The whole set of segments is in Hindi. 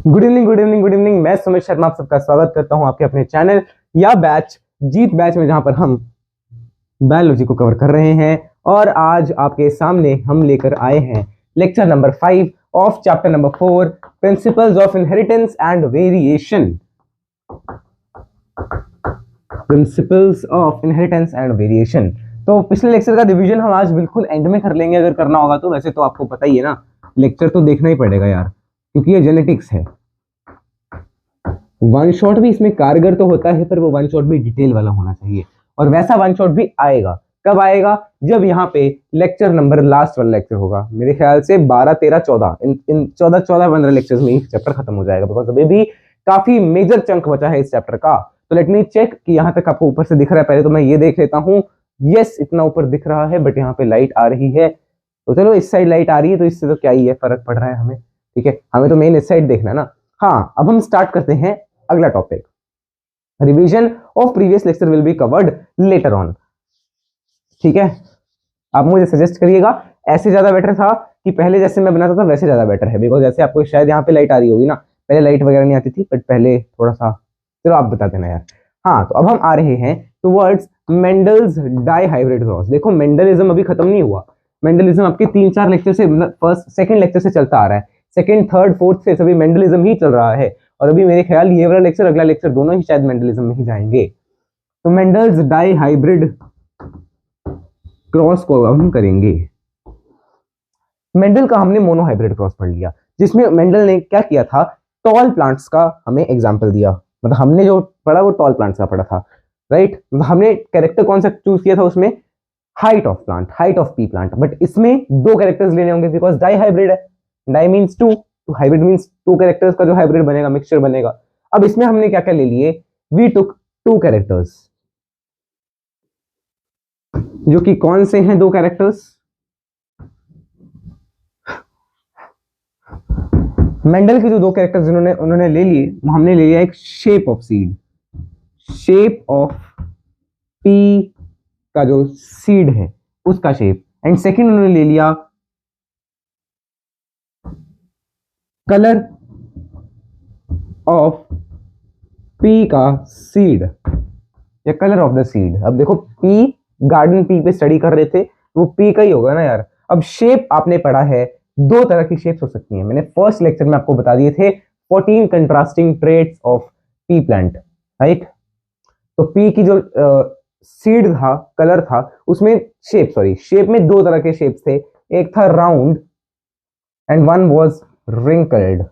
Good evening good evening good evening. मैं सुमित शर्मा आप सबका स्वागत करता हूं आपके अपने चैनल या बैच जीत बैच में, जहां पर हम बायोलॉजी को कवर कर रहे हैं। और आज आपके सामने हम लेकर आए हैं lecture number 5 of chapter number 4 principles of inheritance and variation. Principles of inheritance and variation. तो पिछले लेक्चर का रिवीजन हम आज बिल्कुल एंड में कर लेंगे, अगर करना होगा तो। वैसे तो आपको पता ही है ना, लेक्चर तो देखना ही पड़ेगा यार, क्योंकि ये जेनेटिक्स है। वन शॉट भी इसमें कारगर तो होता है, पर वो वन शॉट भी डिटेल वाला होना चाहिए। और वैसा वन शॉट भी आएगा, कब आएगा? जब यहाँ पे लेक्चर नंबर लास्ट वाला लेक्चर होगा, मेरे ख्याल से 12, 13, 14 इन 15 लेक्चर्स में ही चैप्टर खत्म हो जाएगा। बिकॉज अभी भी काफी मेजर चंक बचा है इस चैप्टर का। तो लेट मी चेक कि यहाँ तक आपको ऊपर से दिख रहा है। पहले तो मैं ये देख लेता हूँ। यस, इतना ऊपर दिख रहा है, बट यहाँ पे लाइट आ रही है। तो चलो, इस साइड लाइट आ रही है तो इससे तो क्या ही है, फर्क पड़ रहा है हमें। ठीक है, हमें तो मेन इस साइड देखना है ना। हाँ, अब हम स्टार्ट करते हैं अगला topic. Revision of previous lecture will be covered later on. ठीक है, आप मुझे सजेस्ट करिएगा। ऐसे ज्यादा बेटर था कि पहले जैसे मैं बनाता था वैसे ज्यादा बेटर है। बिकॉज जैसे आपको शायद यहाँ पे लाइट आ रही होगी ना, पहले लाइट वगैरह नहीं आती थी, बट पहले थोड़ा सा, चलो आप बता देना यार। हाँ, तो अब हम आ रहे हैं towards Mendel's dihybrid cross. देखो, मेंडलिज्म अभी खत्म नहीं हुआ। मेंडलिज्म आपके 3-4 लेक्चर से, फर्स्ट सेकंड लेक्चर से चलता आ रहा है। सेकंड, थर्ड, फोर्थ से सभी मेंडलिज्म ही चल रहा है। और अभी मेरे ख्याल ये वाला लेक्चर, अगला लेक्चर, दोनों ही शायद मेंडलिज्म में ही जाएंगे। तो मेंडल्स डाई हाइब्रिड क्रॉस को हम करेंगे। मेंडल का हमने मोनो हाइब्रिड क्रॉस पढ़ लिया, जिसमें मेंडल ने क्या किया था, टॉल प्लांट्स का हमें एग्जाम्पल दिया। मतलब हमने जो पढ़ा वो टॉल प्लांट्स का पढ़ा था, राइट। मतलब हमने कैरेक्टर कौन सा चूज किया था उसमें? Height of plant, height of P plant. But इसमें 2 कैरेक्टर्स लेने होंगे, बिकॉज डाई हाइब्रिड है। डाई मीन्स 2, तो हाइब्रिड मीन्स 2 कैरेक्टर्स का जो हाइब्रिड बनेगा, मिक्सचर बनेगा। अब इसमें हमने क्या क्या ले लिए? वी टुक 2 कैरेक्टर्स, जो कि कौन से हैं 2 कैरेक्टर्स? मेंडल के जो 2 कैरेक्टर्स उन्होंने ले लिए, हमने ले लिया एक shape of seed, shape of P का जो सीड है उसका शेप। एंड सेकंड उन्होंने ले लिया कलर ऑफ पी का सीड, या कलर ऑफ द सीड। अब देखो, पी, गार्डन पी पे स्टडी कर रहे थे, वो पी का ही होगा ना यार। अब शेप आपने पढ़ा है, 2 तरह की शेप्स हो सकती हैं। मैंने फर्स्ट लेक्चर में आपको बता दिए थे 14 contrasting traits of P plant, right. तो पी की जो सीड था, कलर था, उसमें शेप में 2 तरह के शेप्स थे। एक था round and one was wrinkled.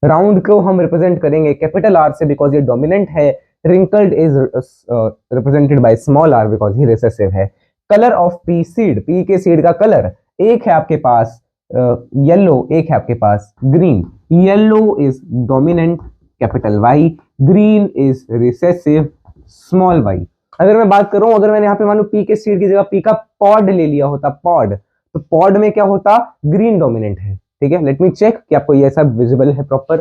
Round को हम रिप्रेजेंट करेंगे कैपिटल आर से, बिकॉज ये डोमिनेंट है। Wrinkled is represented by small R, because ही रिसेसिव है। Colour of pea seed, pea के सीड का कलर, एक है आपके पास येलो, एक है आपके पास green. Yellow is dominant capital Y, green is recessive small Y. अगर मैं बात करूं, अगर मैंने यहाँ पे मानो पी के सीड की जगह पी का पॉड ले लिया होता, पॉड, तो पॉड में क्या होता? ग्रीन डोमिनेंट है। ठीक है, लेट मी चेक कि आपको ये सब विजिबल है प्रॉपर,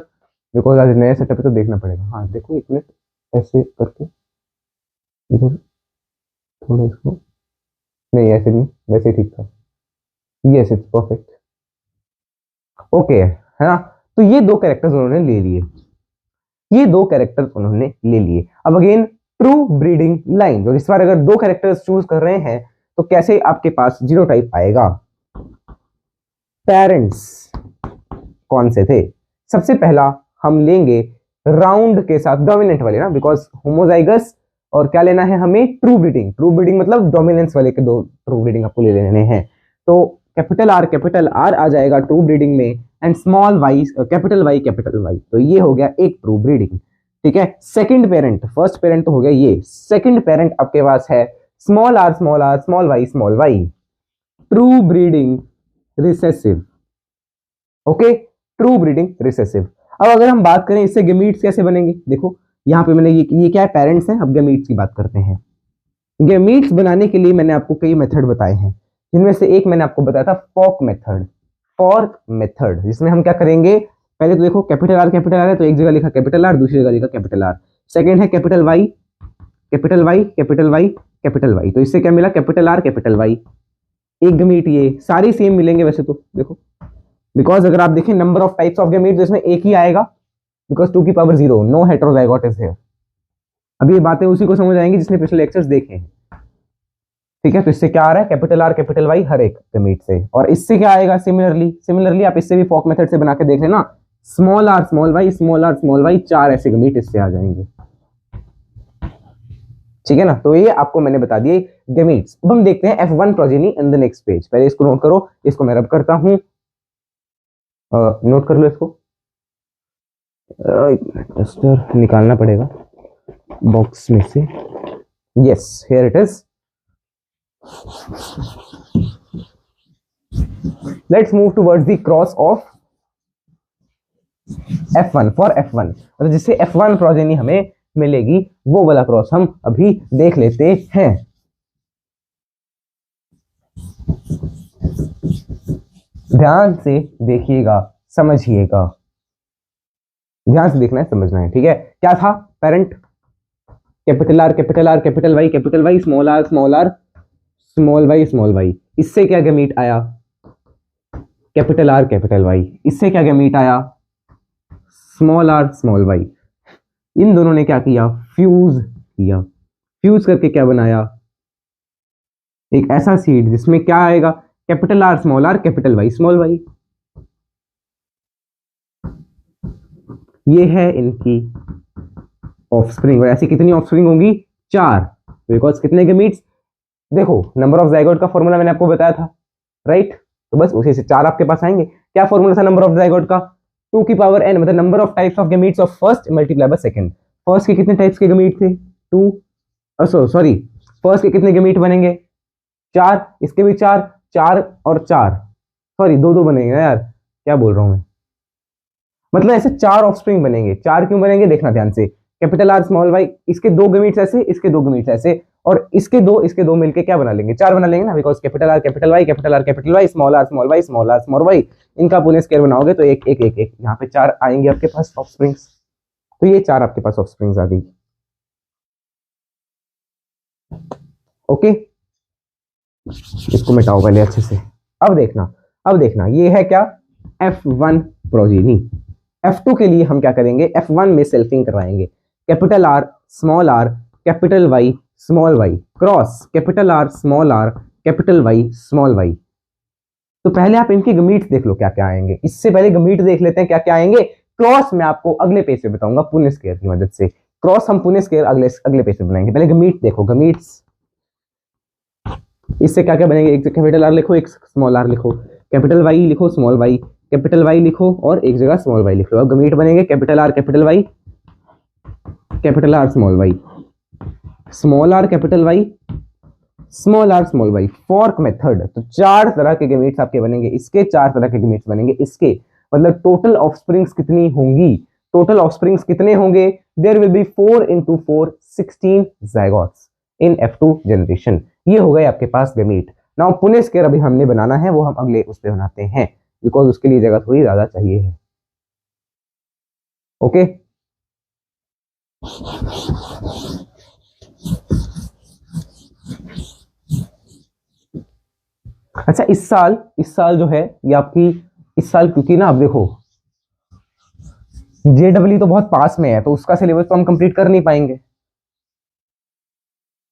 बिकॉज आज नए सेटअप पे तो देखना पड़ेगा। हाँ देखो, 1 मिनट ऐसे करके इधर थोड़ा इसको, नहीं ऐसे नहीं, वैसे ही ठीक था। यस, इट्स परफेक्ट, ओके है ना। तो ये 2 कैरेक्टर्स उन्होंने ले लिए, ये 2 कैरेक्टर्स उन्होंने ले लिए। अब अगेन ट्रू ब्रीडिंग लाइन, और इस बार अगर 2 कैरेक्टर्स चूज कर रहे हैं तो कैसे आपके पास जीनोटाइप आएगा? पेरेंट्स कौन से थे? सबसे पहला हम लेंगे राउंड के साथ डोमिनेंट वाले ना, बिकॉज होमोजाइगस, और क्या लेना है हमें? True breeding. ट्रू ब्रीडिंग मतलब डोमिनेंस वाले के 2 ट्रू ब्रीडिंग आपको ले लेने हैं। तो कैपिटल आर आ जाएगा ट्रू ब्रीडिंग में, and small Y, capital Y. तो ये हो गया एक ट्रू ब्रीडिंग। ठीक है, सेकंड पेरेंट, फर्स्ट पेरेंट तो हो गया ये, सेकंड पेरेंट आपके पास है small R, small Y, true breeding recessive. Okay, true breeding recessive. अब अगर हम बात करें इससे गैमीट्स कैसे बनेंगे, देखो यहाँ पे मैंने ये क्या है? पेरेंट्स हैं। अब गैमीट्स की बात करते हैं। गैमीट्स बनाने के लिए मैंने आपको कई मेथड बताए हैं, जिनमें से एक मैंने आपको बताया था फॉर्क मेथड, जिसमें हम क्या करेंगे? पहले तो देखो, कैपिटल आर है, तो एक जगह लिखा कैपिटल आर, दूसरी जगह लिखा कैपिटल आर। सेकंड है कैपिटल वाई, तो इससे क्या मिला? Capital R, capital Y. एक गमीट, ये सारी सेम मिलेंगे वैसे तो, देखो बिकॉज अगर आप देखें number of types of gametes इसमें एक ही आएगा, बिकॉज 2 की पावर 0, नो हेटेरोजाइगोट इज हियर। अब ये बातें उसी को समझ आएंगी जिसने पिछले लेक्चर्स देखे हैं। ठीक है, तो इससे क्या आ रहा है, कैपिटल आर कैपिटल वाई हर एक गैमीट से। और इससे क्या आएगा, सिमिलरली आप इससे भी फॉक मेथड से बना के देख लेना, small R small Y, small R small Y, 4 ऐसे गैमीट इससे आ जाएंगे। ठीक है ना, तो ये आपको मैंने बता दिए गैमीट्स। अब हम देखते हैं F1 progeny in the next page. पहले इसको नोट करो, इसको मैं रब करता हूं, नोट कर लो इसको। डस्टर निकालना पड़ेगा बॉक्स में से। Yes, here it is. Let's move towards the cross of F1 for F1, मतलब जिससे F1 प्रोजेनी हमें मिलेगी वो वाला क्रॉस हम अभी देख लेते हैं। ध्यान से देखिएगा, समझिएगा, ध्यान से देखना है, समझना है। ठीक है, क्या था, parent capital R capital R capital Y, small R small Y. इससे क्या गैमीट आया, कैपिटल आर कैपिटल वाई। इससे क्या गैमीट आया, स्मॉल आर स्मॉल वाई। इन दोनों ने क्या किया, फ्यूज किया। फ्यूज करके क्या बनाया, एक ऐसा सीड जिसमें क्या आएगा, capital R capital Y small Y. ये है इनकी ऑफस्प्रिंग। और ऐसी कितनी ऑफस्प्रिंग होंगी, 4, बिकॉज कितने गैमीट्स, देखो नंबर ऑफ जाइगोट का फॉर्मूला मैंने आपको बताया था, राइट। तो बस उसी से 4 आपके पास आएंगे। क्या फॉर्मूला था नंबर ऑफ जाइगोट का, 2 की पावर n, मतलब number of types of gametes of first multiply by second. First के कितने टाइप्स के गैमीट थे, 2, सॉरी फर्स्ट के कितने गैमीट बनेंगे, 4, इसके भी 4, 4 और 4, सॉरी 2 2 बनेंगे यार, क्या बोल रहा हूं मैं, मतलब ऐसे 4 ऑफस्प्रिंग बनेंगे। 4 क्यों बनेंगे, देखना ध्यान से, कैपिटल आर स्मॉल वाई, इसके 2 गैमीट्स ऐसे, इसके 2 गैमीट्स ऐसे, और इसके दो मिलके क्या बना लेंगे, 4 बना लेंगे ना, because capital R capital Y, small R small Y, इनका पुणे स्क्वायर बनाओगे तो एक एक एक एक यहाँ पे 4 आएंगे आपके पास ऑफस्प्रिंग्स। तो ये 4 आपके पास ऑफस्प्रिंग्स आ गई। ओके, इसको मिटाओ पहले अच्छे से। अब देखना ये है क्या, F1 प्रोजेनी। F2 के लिए हम क्या करेंगे, F1 में सेल्फिंग करवाएंगे, capital R capital Y small Y cross capital R capital Y small Y. तो पहले आप इनके गमीट्स देख लो क्या क्या आएंगे। इससे पहले गमीट देख लेते हैं क्या क्या आएंगे। क्रॉस मैं आपको अगले पेज पे बताऊंगा पुणे स्क्वायर की मदद से। क्रॉस हम पुणे स्क्वायर अगले पेज पे बनाएंगे। पहले गमीट देखो, गमीट्स इससे क्या क्या बनेंगे, एक कैपिटल आर लिखो, एक स्मॉल आर लिखो, कैपिटल वाई लिखो, स्मॉल वाई, कैपिटल वाई लिखो और एक जगह स्मॉल वाई लिख लो। अब गमीट बनेंगे capital R capital Y small Y, small R capital Y, small R small Y, fork method. तो 4 तरह के गमीट्स आपके बनेंगे, इसके 4 तरह के गमीट्स बनेंगे इसके, मतलब टोटल ऑफस्प्रिंग्स कितनी होंगी, टोटल ऑफस्प्रिंग्स कितने होंगे, there will be 4 into 4 16 zygotes in F2 generation. ये हो गए आपके पास गमीट। नाउ पुणे स्क्वायर अभी हमने बनाना है, वो हम अगले उस पे बनाते हैं, बिकॉज उसके लिए जगह थोड़ी ज्यादा चाहिए है। ओके अच्छा, इस साल जो है ये आपकी, इस साल क्योंकि ना आप देखो JEE तो बहुत पास में है, तो उसका सिलेबस तो हम कंप्लीट कर नहीं पाएंगे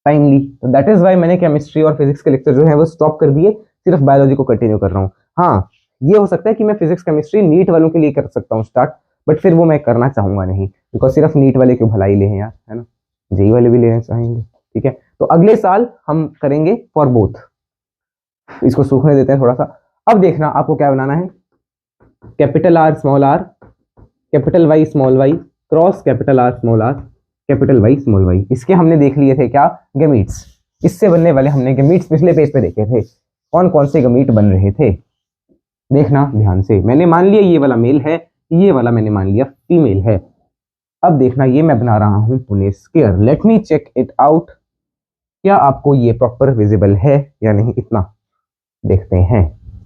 टाइमली। तो दैट इज वाई मैंने केमिस्ट्री और फिजिक्स के लेक्चर जो है वो स्टॉप कर दिए, सिर्फ बायोलॉजी को कंटिन्यू कर रहा हूँ। हाँ, ये हो सकता है कि मैं फिजिक्स केमिस्ट्री नीट वालों के लिए कर सकता हूँ स्टार्ट, बट फिर वो मैं करना चाहूंगा नहीं, बिकॉज सिर्फ नीट वाले क्यों भलाई ले हैं यार, है ना, जेई वाले भी लेना चाहेंगे। ठीक है, तो अगले साल हम करेंगे फॉर बोथ। इसको सूखने देते हैं थोड़ा सा। अब देखना आपको क्या बनाना है, capital R capital Y small Y cross capital R capital Y small Y. इसके हमने देख लिए थे क्या, गमीट्स। इससे बनने वाले हमने गमीट्स पिछले पेज पे देखे थे, कौन कौन से गमीट बन रहे थे। देखना ध्यान से, मैंने मान लिया ये वाला मेल है, ये वाला मैंने मान लिया फीमेल है। अब देखना ये मैं बना रहा हूं Punnett square, let me check it out, क्या आपको ये प्रॉपर विजिबल है या नहीं, इतना देखते हैं।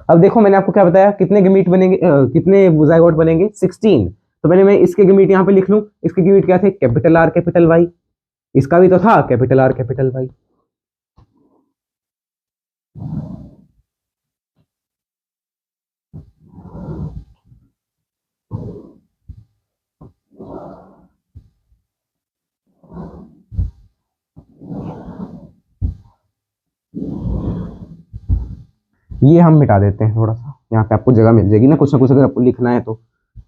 अब देखो मैंने आपको क्या बताया, कितने गमीट बनेंगे, कितने ज़ायगोट बनेंगे, 16। तो पहले मैं इसके गमीट यहाँ पे लिख लूं। इसके गमीट क्या थे, कैपिटल आर कैपिटल वाई, इसका भी तो था कैपिटल आर कैपिटल वाई। ये हम मिटा देते हैं थोड़ा सा, यहाँ पे आपको जगह मिल जाएगी ना कुछ अगर आपको लिखना है तो।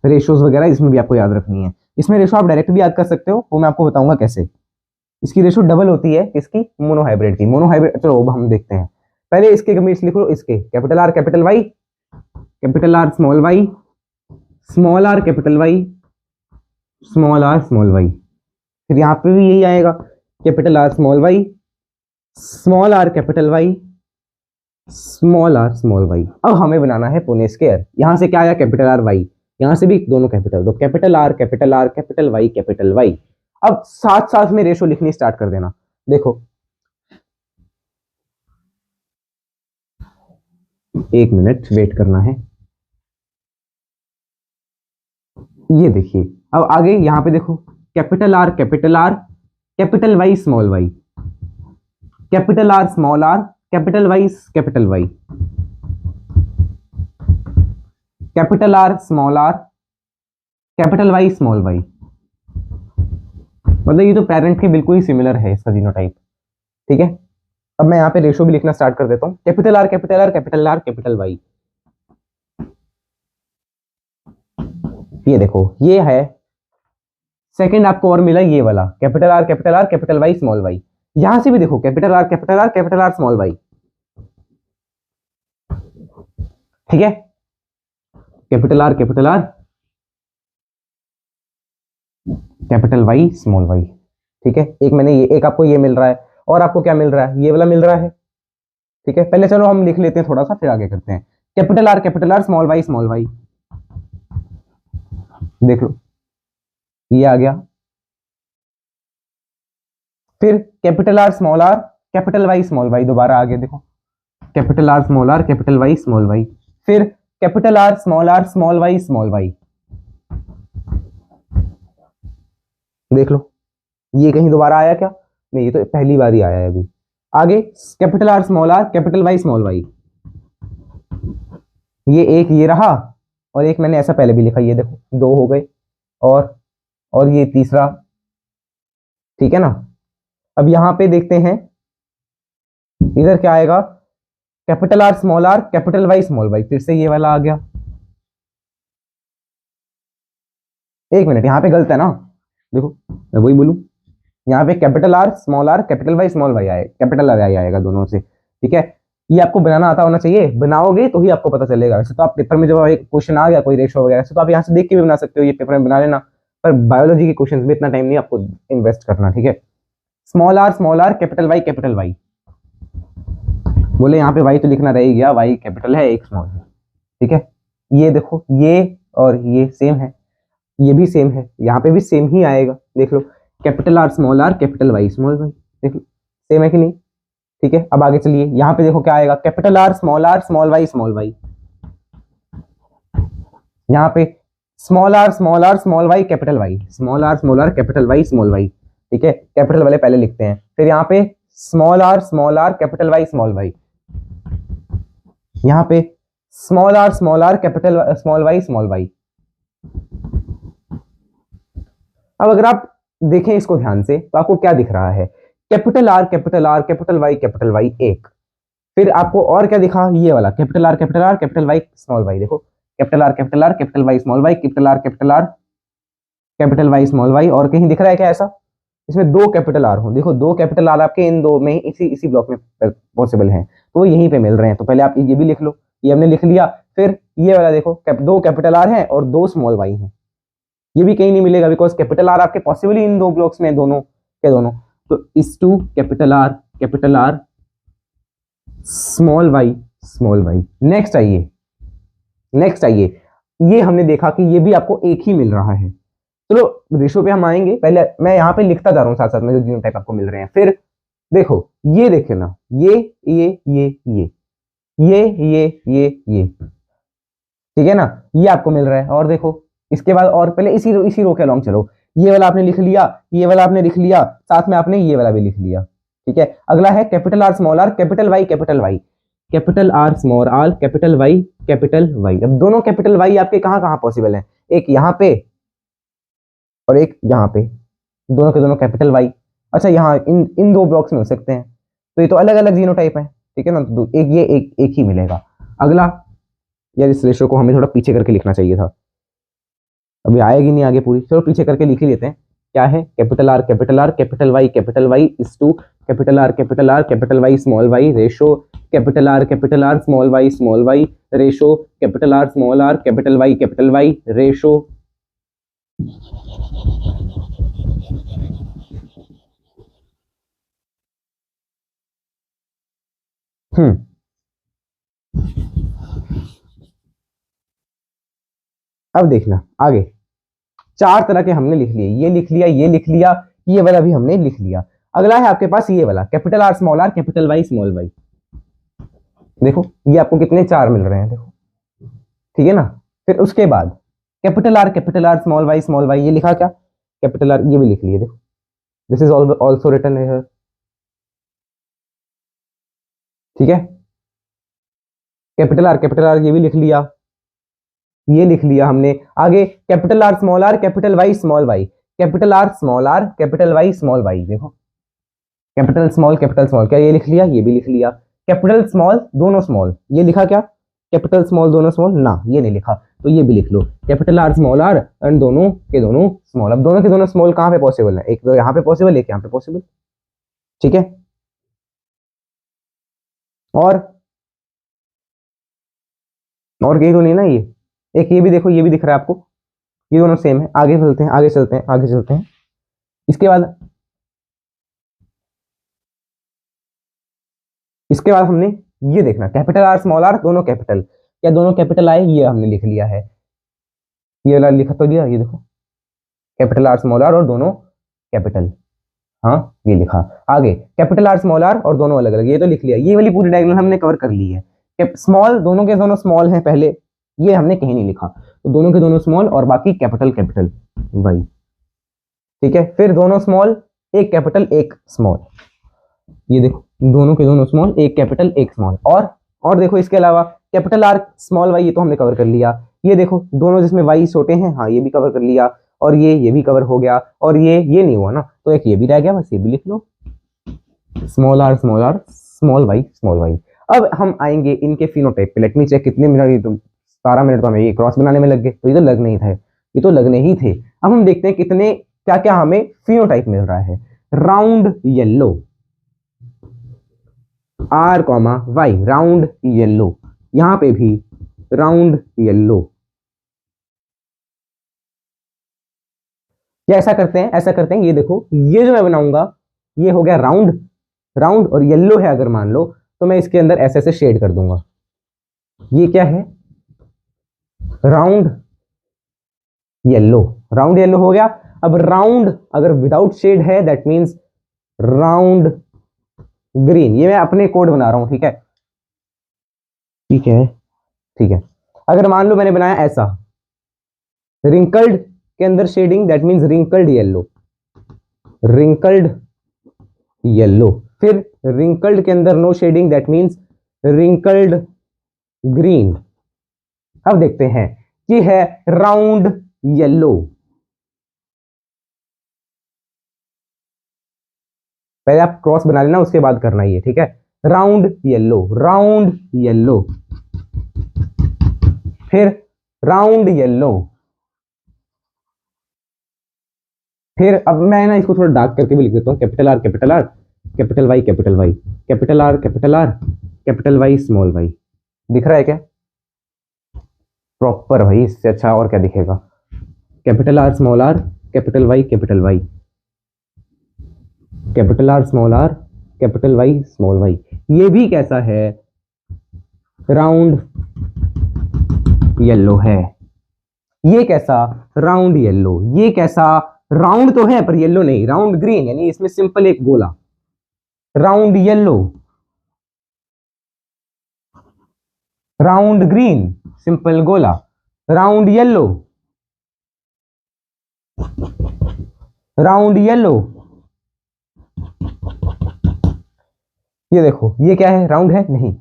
रेशोज वगैरह इसमें भी आपको याद रखनी है। इसमें रेशो आप डायरेक्ट भी याद कर सकते हो, वो मैं आपको बताऊंगा कैसे। इसकी रेशो डबल होती है किसकी, मोनोहाइब्रिड की। मोनोहाइब्रिड चलो अब हम देखते हैं। पहले इसके कमीट्स लिख लो, इसके capital R capital Y, capital R small Y, small R capital Y, small R small Y. फिर यहाँ पे भी यही आएगा, capital R small Y, small R capital Y, small R small Y. अब हमें बनाना है पुणे स्क्वायर। यहां से क्या आया, कैपिटल आर वाई, यहां से भी दोनों कैपिटल, तो capital R capital R capital Y capital Y. अब साथ साथ में रेशो लिखनी स्टार्ट कर देना। देखो 1 मिनट वेट करना है। ये देखिए अब आगे यहां पे देखो, capital R capital R capital Y small Y, capital R small R capital Y capital Y, capital R small R capital Y small Y. मतलब ये तो पेरेंट के बिल्कुल ही सिमिलर है इसका जीनोटाइप। ठीक है, अब मैं यहाँ पे रेशो भी लिखना स्टार्ट कर देता हूँ। Capital R capital R capital R capital Y. ये देखो ये है सेकंड, आपको और मिला ये वाला, capital R capital Y small Y. यहां से भी देखो capital R capital R small Y. ठीक है, capital R capital Y small Y. ठीक है, एक मैंने ये, एक आपको ये मिल रहा है, और आपको क्या मिल रहा है, ये वाला मिल रहा है। ठीक है, पहले चलो हम लिख लेते हैं थोड़ा सा, फिर आगे करते हैं। Capital R small Y. देख लो ये आ गया। फिर capital R capital Y small Y, दोबारा आ गया। देखो capital R capital Y small Y. फिर कैपिटल आर स्मॉल वाई। देख लो ये कहीं दोबारा आया क्या, नहीं ये तो पहली बार ही आया है अभी। आगे capital R capital Y small Y. ये एक ये रहा, और एक मैंने ऐसा पहले भी लिखा, ये देखो 2 हो गए, और ये तीसरा। ठीक है ना, अब यहां पे देखते हैं इधर क्या आएगा, capital R capital Y small Y. फिर से ये वाला आ गया। एक मिनट, यहां पे गलत है ना, देखो मैं वही बोलूं, यहाँ पे capital R capital Y small Y आए, कैपिटल वाई आएगा दोनों से। ठीक है, ये आपको बनाना आता होना चाहिए, बनाओगे तो ही आपको पता चलेगा। वैसे तो आप पेपर में जब एक क्वेश्चन आ गया कोई रेशो वगैरह से, तो आप यहाँ से देख के भी बना सकते हो, ये पेपर में बना लेना। पर बायोलॉजी के क्वेश्चन में इतना टाइम नहीं आपको इन्वेस्ट करना। ठीक है, स्मॉल आर कैपिटल वाई। बोले यहाँ पे वाई तो लिखना रह गया, वाई कैपिटल है एक स्मॉल है। ठीक है, ये देखो ये और ये सेम है, ये भी सेम है, यहाँ पे भी सेम ही आएगा। देख लो capital R capital Y small Y. देख लो सेम है कि नहीं। ठीक है, अब आगे चलिए, यहाँ पे देखो क्या आएगा, कैपिटल आर स्मॉल वाई। यहाँ पे small R Y capital Y, small R capital Y small Y. ठीक है, कैपिटल वाले पहले लिखते हैं, फिर यहाँ पे small R capital Y small Y. यहाँ पे small R capital small Y. अब अगर आप देखें इसको ध्यान से तो आपको क्या दिख रहा है, कैपिटल आर कैपिटल वाई एक। फिर आपको और क्या दिखा, ये वाला capital R capital Y small Y. देखो capital R capital Y small Y, capital R capital Y small Y. और कहीं दिख रहा है क्या ऐसा, इसमें 2 कैपिटल आर हो। देखो 2 कैपिटल आर आपके इन 2 में इसी ब्लॉक में पॉसिबल हैं, तो वो यहीं पे मिल रहे हैं। तो पहले आप ये भी लिख लो, ये हमने लिख लिया। फिर ये वाला देखो 2 कैपिटल आर है और 2 स्मॉल वाई हैं, ये भी कहीं नहीं मिलेगा, बिकॉज कैपिटल आर आपके पॉसिबली इन 2 ब्लॉक्स में दोनों के दोनों। तो इस 2 capital R small Y. Next आइए, ये हमने देखा कि ये भी आपको एक ही मिल रहा है। चलो रेशो पे हम आएंगे, पहले मैं यहाँ पे लिखता जा रहा हूँ साथ साथ में जो जीनोटाइप आपको मिल रहे हैं। फिर देखो ये देखे ना, ये ठीक है ना, ये आपको मिल रहा है। और देखो इसके बाद, और पहले इसी रो के अलॉन्ग चलो, ये वाला आपने लिख लिया, ये वाला आपने लिख लिया, साथ में आपने ये वाला भी लिख लिया। ठीक है, अगला है capital R small R capital Y, capital R small R capital Y. अब दोनों कैपिटल वाई आपके कहां कहां पॉसिबल है, एक यहाँ पे और एक यहाँ पे, दोनों के दोनों कैपिटल वाई। अच्छा यहाँ इन 2 ब्लॉक्स में हो सकते हैं, तो ये तो अलग अलग जीनोटाइप है। ठीक है ना, तो एक ही मिलेगा। अगला, यार इस रेशो को हमें थोड़ा पीछे करके लिखना चाहिए था, अभी आएगी नहीं आगे पूरी, चलो पीछे करके लिख ही लेते हैं। क्या है, capital R capital Y is to capital R capital Y small Y ratio capital R small R capital Y ratio. अब देखना आगे, चार तरह के हमने लिख लिए, ये लिख लिया, ये लिख लिया, ये वाला भी हमने लिख लिया। अगला है आपके पास ये वाला capital R capital Y small Y. देखो ये आपको कितने, चार मिल रहे हैं, देखो ठीक है ना। फिर उसके बाद कैपिटल आर स्मॉल वाई, ये लिखा क्या, कैपिटल आर, ये भी लिख लिए, देखो this is also written here, ठीक है। कैपिटल आर ये भी लिख लिया, ये लिख लिया हमने। आगे capital R capital Y small Y, capital R capital Y small Y, देखो कैपिटल स्मॉल क्या, ये लिख लिया, ये भी लिख लिया। कैपिटल स्मॉल दोनों स्मॉल, ये लिखा क्या, कैपिटल स्मॉल दोनों स्मॉल ना, ये नहीं लिखा, तो ये भी लिख लो, कैपिटल आर एंड दोनों के दोनों स्मॉल। अब दोनों के दोनों स्मॉल कहाँ पे पॉसिबल है, एक तो यहाँ पे पॉसिबल, एक यहाँ पे पॉसिबल, ठीक है। और कहीं तो नहीं ना, ये एक, ये भी देखो, ये भी दिख रहा है आपको, ये दोनों सेम है। आगे चलते हैं, आगे चलते हैं। इसके बाद हमने ये देखना, कैपिटल आर दोनों कैपिटल, क्या दोनों कैपिटल आए, ये हमने लिख लिया है, ये वाला लिखा तो दिया, ये देखो कैपिटल आर और दोनों कैपिटल, हाँ ये लिखा। आगे कैपिटल आर और दोनों अलग अलग, ये तो लिख लिया, ये वाली पूरी डायगोनल हमने कवर कर ली है। स्मॉल, दोनों के दोनों स्मॉल हैं पहले, ये हमने कहीं नहीं लिखा, तो दोनों के दोनों स्मॉल और बाकी कैपिटल वही, ठीक है। फिर दोनों स्मॉल, एक कैपिटल एक स्मॉल, ये देखो दोनों के दोनों स्मॉल, एक कैपिटल एक स्मॉल। और देखो इसके अलावा कैपिटल आर स्मॉल वाई, ये तो हमने कवर कर लिया। ये देखो दोनों जिसमें वाई छोटे हैं, हाँ ये भी कवर कर लिया। और ये भी कवर हो गया, और ये नहीं हुआ ना, तो एक ये भी रह गया, बस ये भी लिख लो, स्मॉल आर स्मॉल वाई। अब हम आएंगे इनके फिनोटाइप पे। लेट मी चेक, कितने मिनट, ये तो 17 मिनट तो हमें ये क्रॉस बनाने में लग गए, तो ये तो लगने ही थे, ये तो लगने ही थे। अब हम देखते हैं कितने, क्या क्या हमें फिनोटाइप मिल रहा है। Round yellow, R comma Y, round yellow, यहां पे भी राउंड येलो। या ऐसा करते हैं, ये देखो, ये जो मैं बनाऊंगा, ये हो गया राउंड और येलो है अगर मान लो, तो मैं इसके अंदर ऐसे ऐसे शेड कर दूंगा। ये क्या है, राउंड येलो हो गया। अब राउंड अगर विदाउट शेड है, दैट मींस राउंड ग्रीन। ये मैं अपने कोड बना रहा हूं, ठीक है। अगर मान लो मैंने बनाया ऐसा, रिंकल्ड के अंदर shading, that means wrinkled yellow. फिर रिंकल्ड के अंदर no shading, that means wrinkled green. अब देखते हैं, ये है राउंड येलो। पहले आप क्रॉस बना लेना, उसके बाद करना ये, ठीक है। राउंड येलो, फिर राउंड येलो, फिर अब मैं ना इसको थोड़ा डार्क करके भी लिख देता हूँ, capital R capital Y capital Y small Y. दिख रहा है क्या, प्रॉपर भाई, इससे अच्छा और क्या दिखेगा। Capital R capital Y capital R capital Y small Y. ये भी कैसा है, राउंड येलो है। ये कैसा, राउंड येलो। ये कैसा, राउंड तो है पर येलो नहीं, राउंड ग्रीन, यानी इसमें सिंपल एक गोला, round yellow, round green, simple गोला, राउंड येलो, राउंड येलो। ये देखो, ये क्या है, राउंड है नहीं,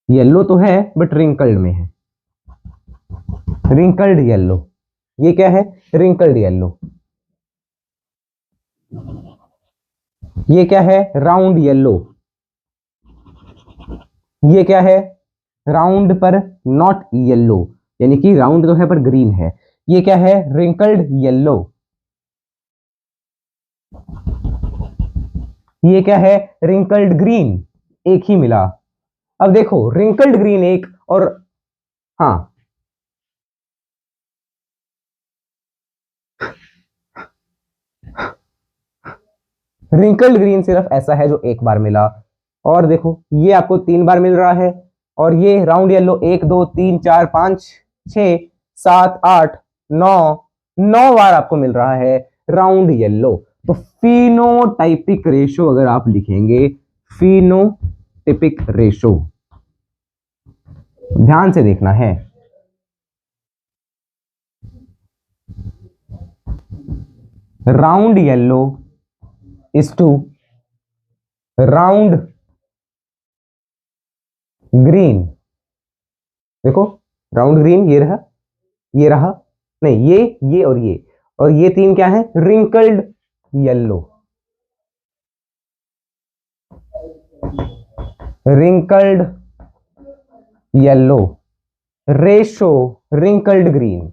येलो तो है बट रिंकल्ड में है, रिंकल्ड येलो। ये क्या है, रिंकल्ड येलो। ये क्या है, राउंड येलो। ये क्या है, राउंड पर नॉट येलो, यानी कि राउंड तो है पर ग्रीन है। ये क्या है? Wrinkled yellow. ये क्या है? Wrinkled green. एक ही मिला। अब देखो रिंकल्ड ग्रीन एक और, हाँ, रिंकल्ड ग्रीन सिर्फ ऐसा है जो एक बार मिला। और देखो ये आपको 3 बार मिल रहा है। और ये राउंड येलो 1 2 3 4 5 6 7 8 9, 9 बार आपको मिल रहा है राउंड येलो। तो फिनोटाइपिक रेशो अगर आप लिखेंगे, फिनोटिपिक रेशो, ध्यान से देखना है। Round yellow is to round green. देखो राउंड ग्रीन ये रहा, ये रहा, नहीं ये और ये 3 क्या है? Wrinkled yellow. Wrinkled yellow ratio wrinkled green.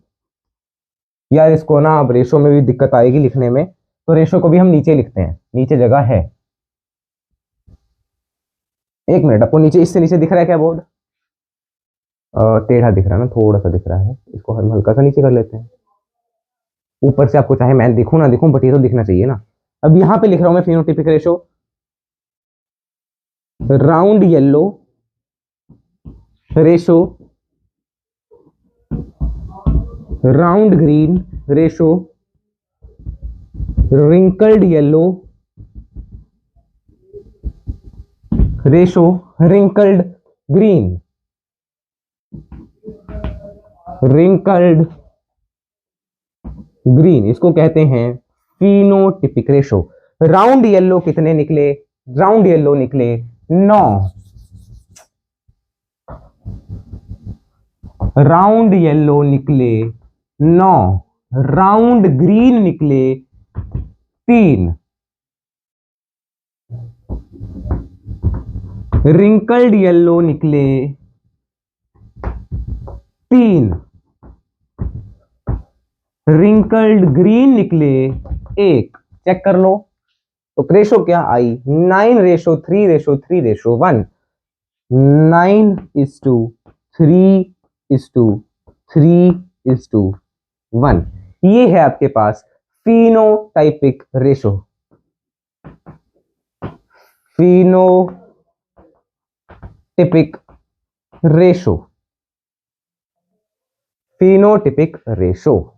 यार इसको ना अब रेशो में भी दिक्कत आएगी लिखने में, तो रेशो को भी हम नीचे लिखते हैं, नीचे जगह है। एक मिनट, आपको नीचे, इससे नीचे दिख रहा है क्या बोर्ड? टेढ़ा दिख रहा है ना, थोड़ा सा दिख रहा है, इसको हम हल्का सा नीचे कर लेते हैं। ऊपर से आपको चाहे मैं दिखूं ना दिखूं, बट ये तो दिखना चाहिए ना। अब यहां पे लिख रहा हूं मैं phenotypic ratio, round yellow ratio round green ratio wrinkled yellow ratio wrinkled green. Wrinkled green इसको कहते हैं फिनोटिपिक रेशो। राउंड येलो कितने निकले? राउंड येलो निकले 9। राउंड येलो निकले 9, राउंड ग्रीन निकले 3, रिंकल्ड येलो निकले 3, रिंकल्ड ग्रीन निकले 1। चेक कर लो। तो रेशो क्या आई? 9:3:3:1। 9:3:3:1। ये है आपके पास phenotypic ratio. Phenotypic ratio, phenotypic ratio.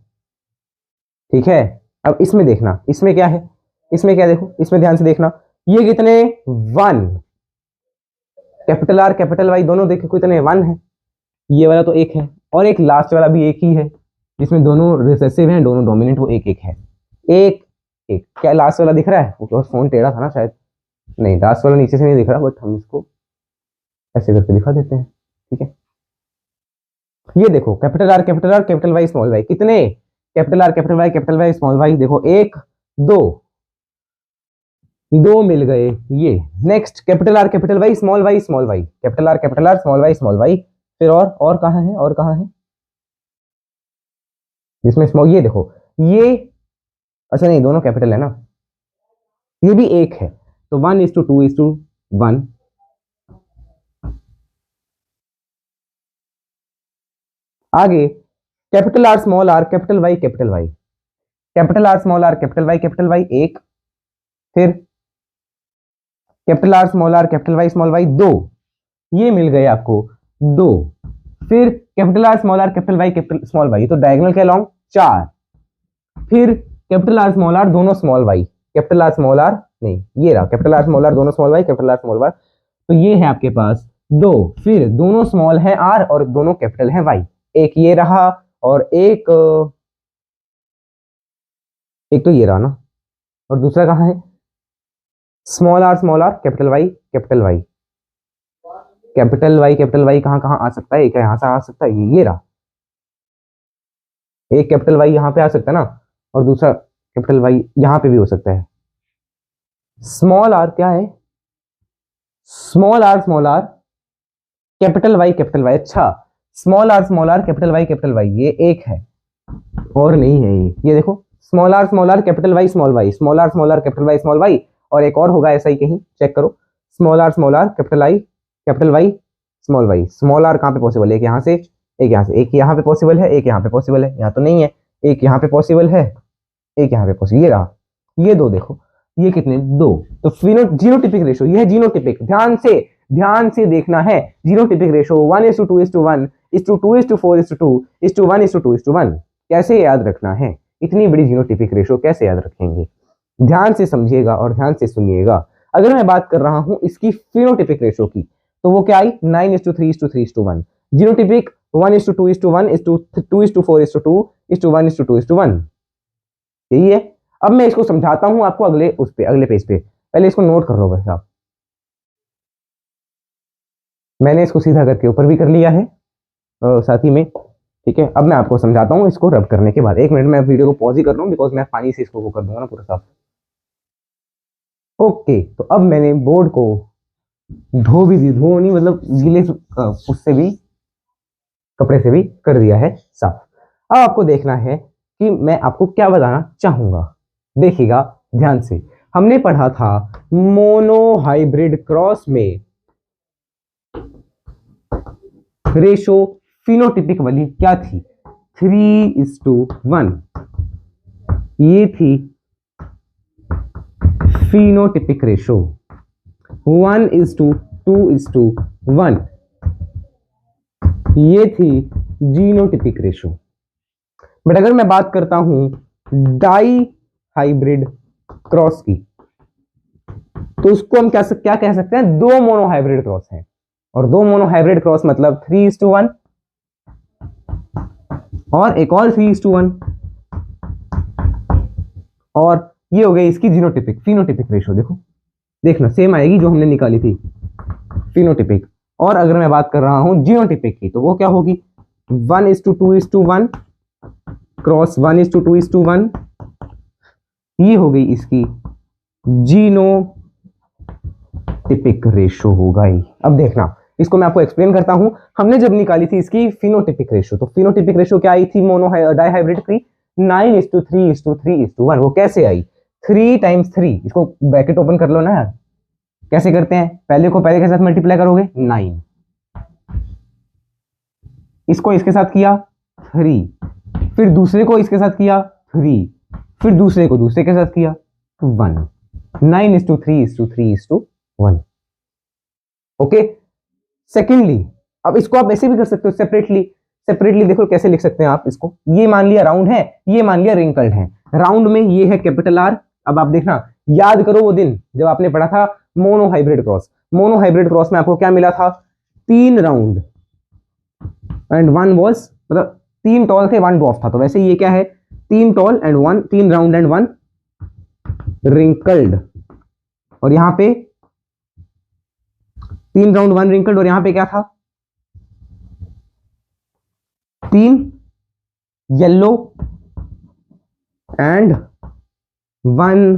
ठीक है। अब इसमें देखना, इसमें क्या है? इसमें क्या, देखो इसमें ध्यान से देखना। ये कितने? 1। कैपिटल आर कैपिटल वाई दोनों देखो कितने? 1 है। ये वाला तो 1 है, और एक लास्ट वाला भी 1 ही है, जिसमें दोनों रिसेसिव हैं, दोनों डोमिनेंट, वो 1 1 है। एक एक क्या लास्ट वाला दिख रहा है? वो फोन टेढ़ा था ना शायद, नहीं लास्ट वाला नीचे से नहीं दिख रहा, बट हम इसको ऐसे करके दिखा देते हैं। ठीक है, ये देखो capital R capital Y small Y कितने? Capital R capital Y small Y, देखो 1 2 2 मिल गए ये। Next capital R capital Y small Y capital R small Y. फिर और कहाँ है? और कहाँ है जिसमें स्मॉल? ये देखो ये, अच्छा नहीं दोनों कैपिटल है ना, ये भी 1 है, तो 1:2:1। आगे capital R small R capital Y capital R small R capital Y 1। फिर कैपिटल आर स्मॉल वाई 2, ये मिल गए आपको 2। फिर capital R small Y capital small Y, तो डायगोनल के अलॉन्ग 4। फिर कैपिटल आर स्मॉल आर दोनों small Y, capital R small R नहीं, ये रहा कैपिटल आर स्मॉल आर दोनों small Y capital R small Y, तो ये है आपके पास 2। फिर दोनों स्मॉल है आर और दोनों कैपिटल है वाई, एक ये रहा और एक तो ये रहा ना, और दूसरा कहाँ है? Small R capital Y capital Y capital Y कहाँ कहाँ आ सकता है? एक यहाँ से आ सकता है, ये रहा, एक कैपिटल वाई यहाँ पे आ सकता है ना, और दूसरा कैपिटल वाई यहाँ पे भी हो सकता है। स्मॉल आर क्या है? स्मॉल आर कैपिटल वाई अच्छा, स्मॉल आर कैपिटल वाई ये एक है और नहीं है ये देखो small R capital Y small Y, small R capital Y, और एक और होगा ऐसा ही कहीं, चेक करो, small R capital Y small Y. Small R कहाँ पे पॉसिबल है? एक यहाँ से, एक यहाँ से, एक यहाँ पे पॉसिबल है, एक यहाँ पे पॉसिबल है, यहाँ तो नहीं है, एक यहाँ पे पॉसिबल है, एक यहाँ पे पॉसिबल, ये रहा, ये दो देखो, ये कितने? दो। तो जीनोटिपिक रेशो, ये है जीनोटिपिक, ध्यान से देखना है। Genotypic ratio 1:2:1, 2:4:2, 1:2:1। कैसे याद रखना है इतनी बड़ी जीनोटिपिक रेशो? कैसे याद रखेंगे? ध्यान से समझिएगा और ध्यान से सुनिएगा। अगर मैं बात कर रहा हूं इसकी फिनोटिपिक रेशो की, तो वो क्या आई? 9:3:3:1। जीनोटिपिक 1:2:1, 2:4:2, 1:2:1। यही है। अब मैं इसको समझाता हूं आपको अगले पेज पे, पहले इसको नोट कर लो बस आप। मैंने इसको सीधा करके ऊपर भी कर लिया है साथ ही में, ठीक है। अब मैं आपको समझाता हूं इसको रब करने के बाद। एक मिनट मैं वीडियो को पॉज ही कर रहा हूं, बिकॉज मैं पानी से इसको कर दूंगा ना पूरा साफ। ओके, तो अब मैंने बोर्ड को धो नहीं मतलब गीले उससे भी, कपड़े से भी कर दिया है साफ। अब आपको देखना है कि मैं आपको क्या बताना चाहूंगा, देखिएगा ध्यान से। हमने पढ़ा था मोनोहाइब्रिड क्रॉस में रेशो फिनोटिपिक वाली क्या थी? 3:1। ये थी फिनोटिपिक रेशो। 1:2:1 ये थी जीनोटिपिक रेशो। बट अगर मैं बात करता हूं डाई हाइब्रिड क्रॉस की, तो उसको हम क्या कह सकते हैं? दो मोनोहाइब्रिड क्रॉस हैं, और दो मोनोहाइब्रिड क्रॉस मतलब 3:1 और एक और 3:1, और ये हो गई इसकी जीनोटिपिक फिनोटिपिक रेशो। देखना सेम आएगी जो हमने निकाली थी फिनोटिपिक। और अगर मैं बात कर रहा हूं जीनोटिपिक की, तो वो क्या होगी? 1:2:1 क्रॉस 1:2:1। ये हो गई इसकी जीनोटिपिक रेशो हो गई। अब देखना, इसको मैं आपको एक्सप्लेन करता हूं। हमने जब निकाली थी इसकी फिनोटिपिक रेशो, तो फिनोटिपिक रेशो क्या आई थी डाइहाइब्रिड की? 9:3:3:1। वो कैसे आई? 3 × 3, इसको ब्रैकेट ओपन कर लो ना यार। कैसे करते हैं? पहले को पहले के साथ मल्टीप्लाई करोगे 9, इसको इसके साथ किया 3, फिर दूसरे को इसके साथ किया 3, फिर दूसरे को दूसरे के साथ किया 1। 9:3:3:1। ओके। सेकेंडली, अब इसको आप ऐसे भी कर सकते हो सेपरेटली देखो कैसे लिख सकते हैं आप इसको। ये मान लिया राउंड है, ये मान लिया रिंकल्ड है। राउंड में ये है कैपिटल आर। अब आप देखना, याद करो वो दिन जब आपने पढ़ा था मोनोहाइब्रिड क्रॉस। मोनोहाइब्रिड क्रॉस में आपको क्या मिला था? 3 राउंड एंड 1 वॉज, मतलब 3 टॉल थे 1 डॉफ था। तो वैसे ये क्या है? 3 tall and 1, 3 round and 1 wrinkled. और यहां पे 3 राउंड 1 रिंकल्ड, और यहां पे क्या था? 3 येलो एंड 1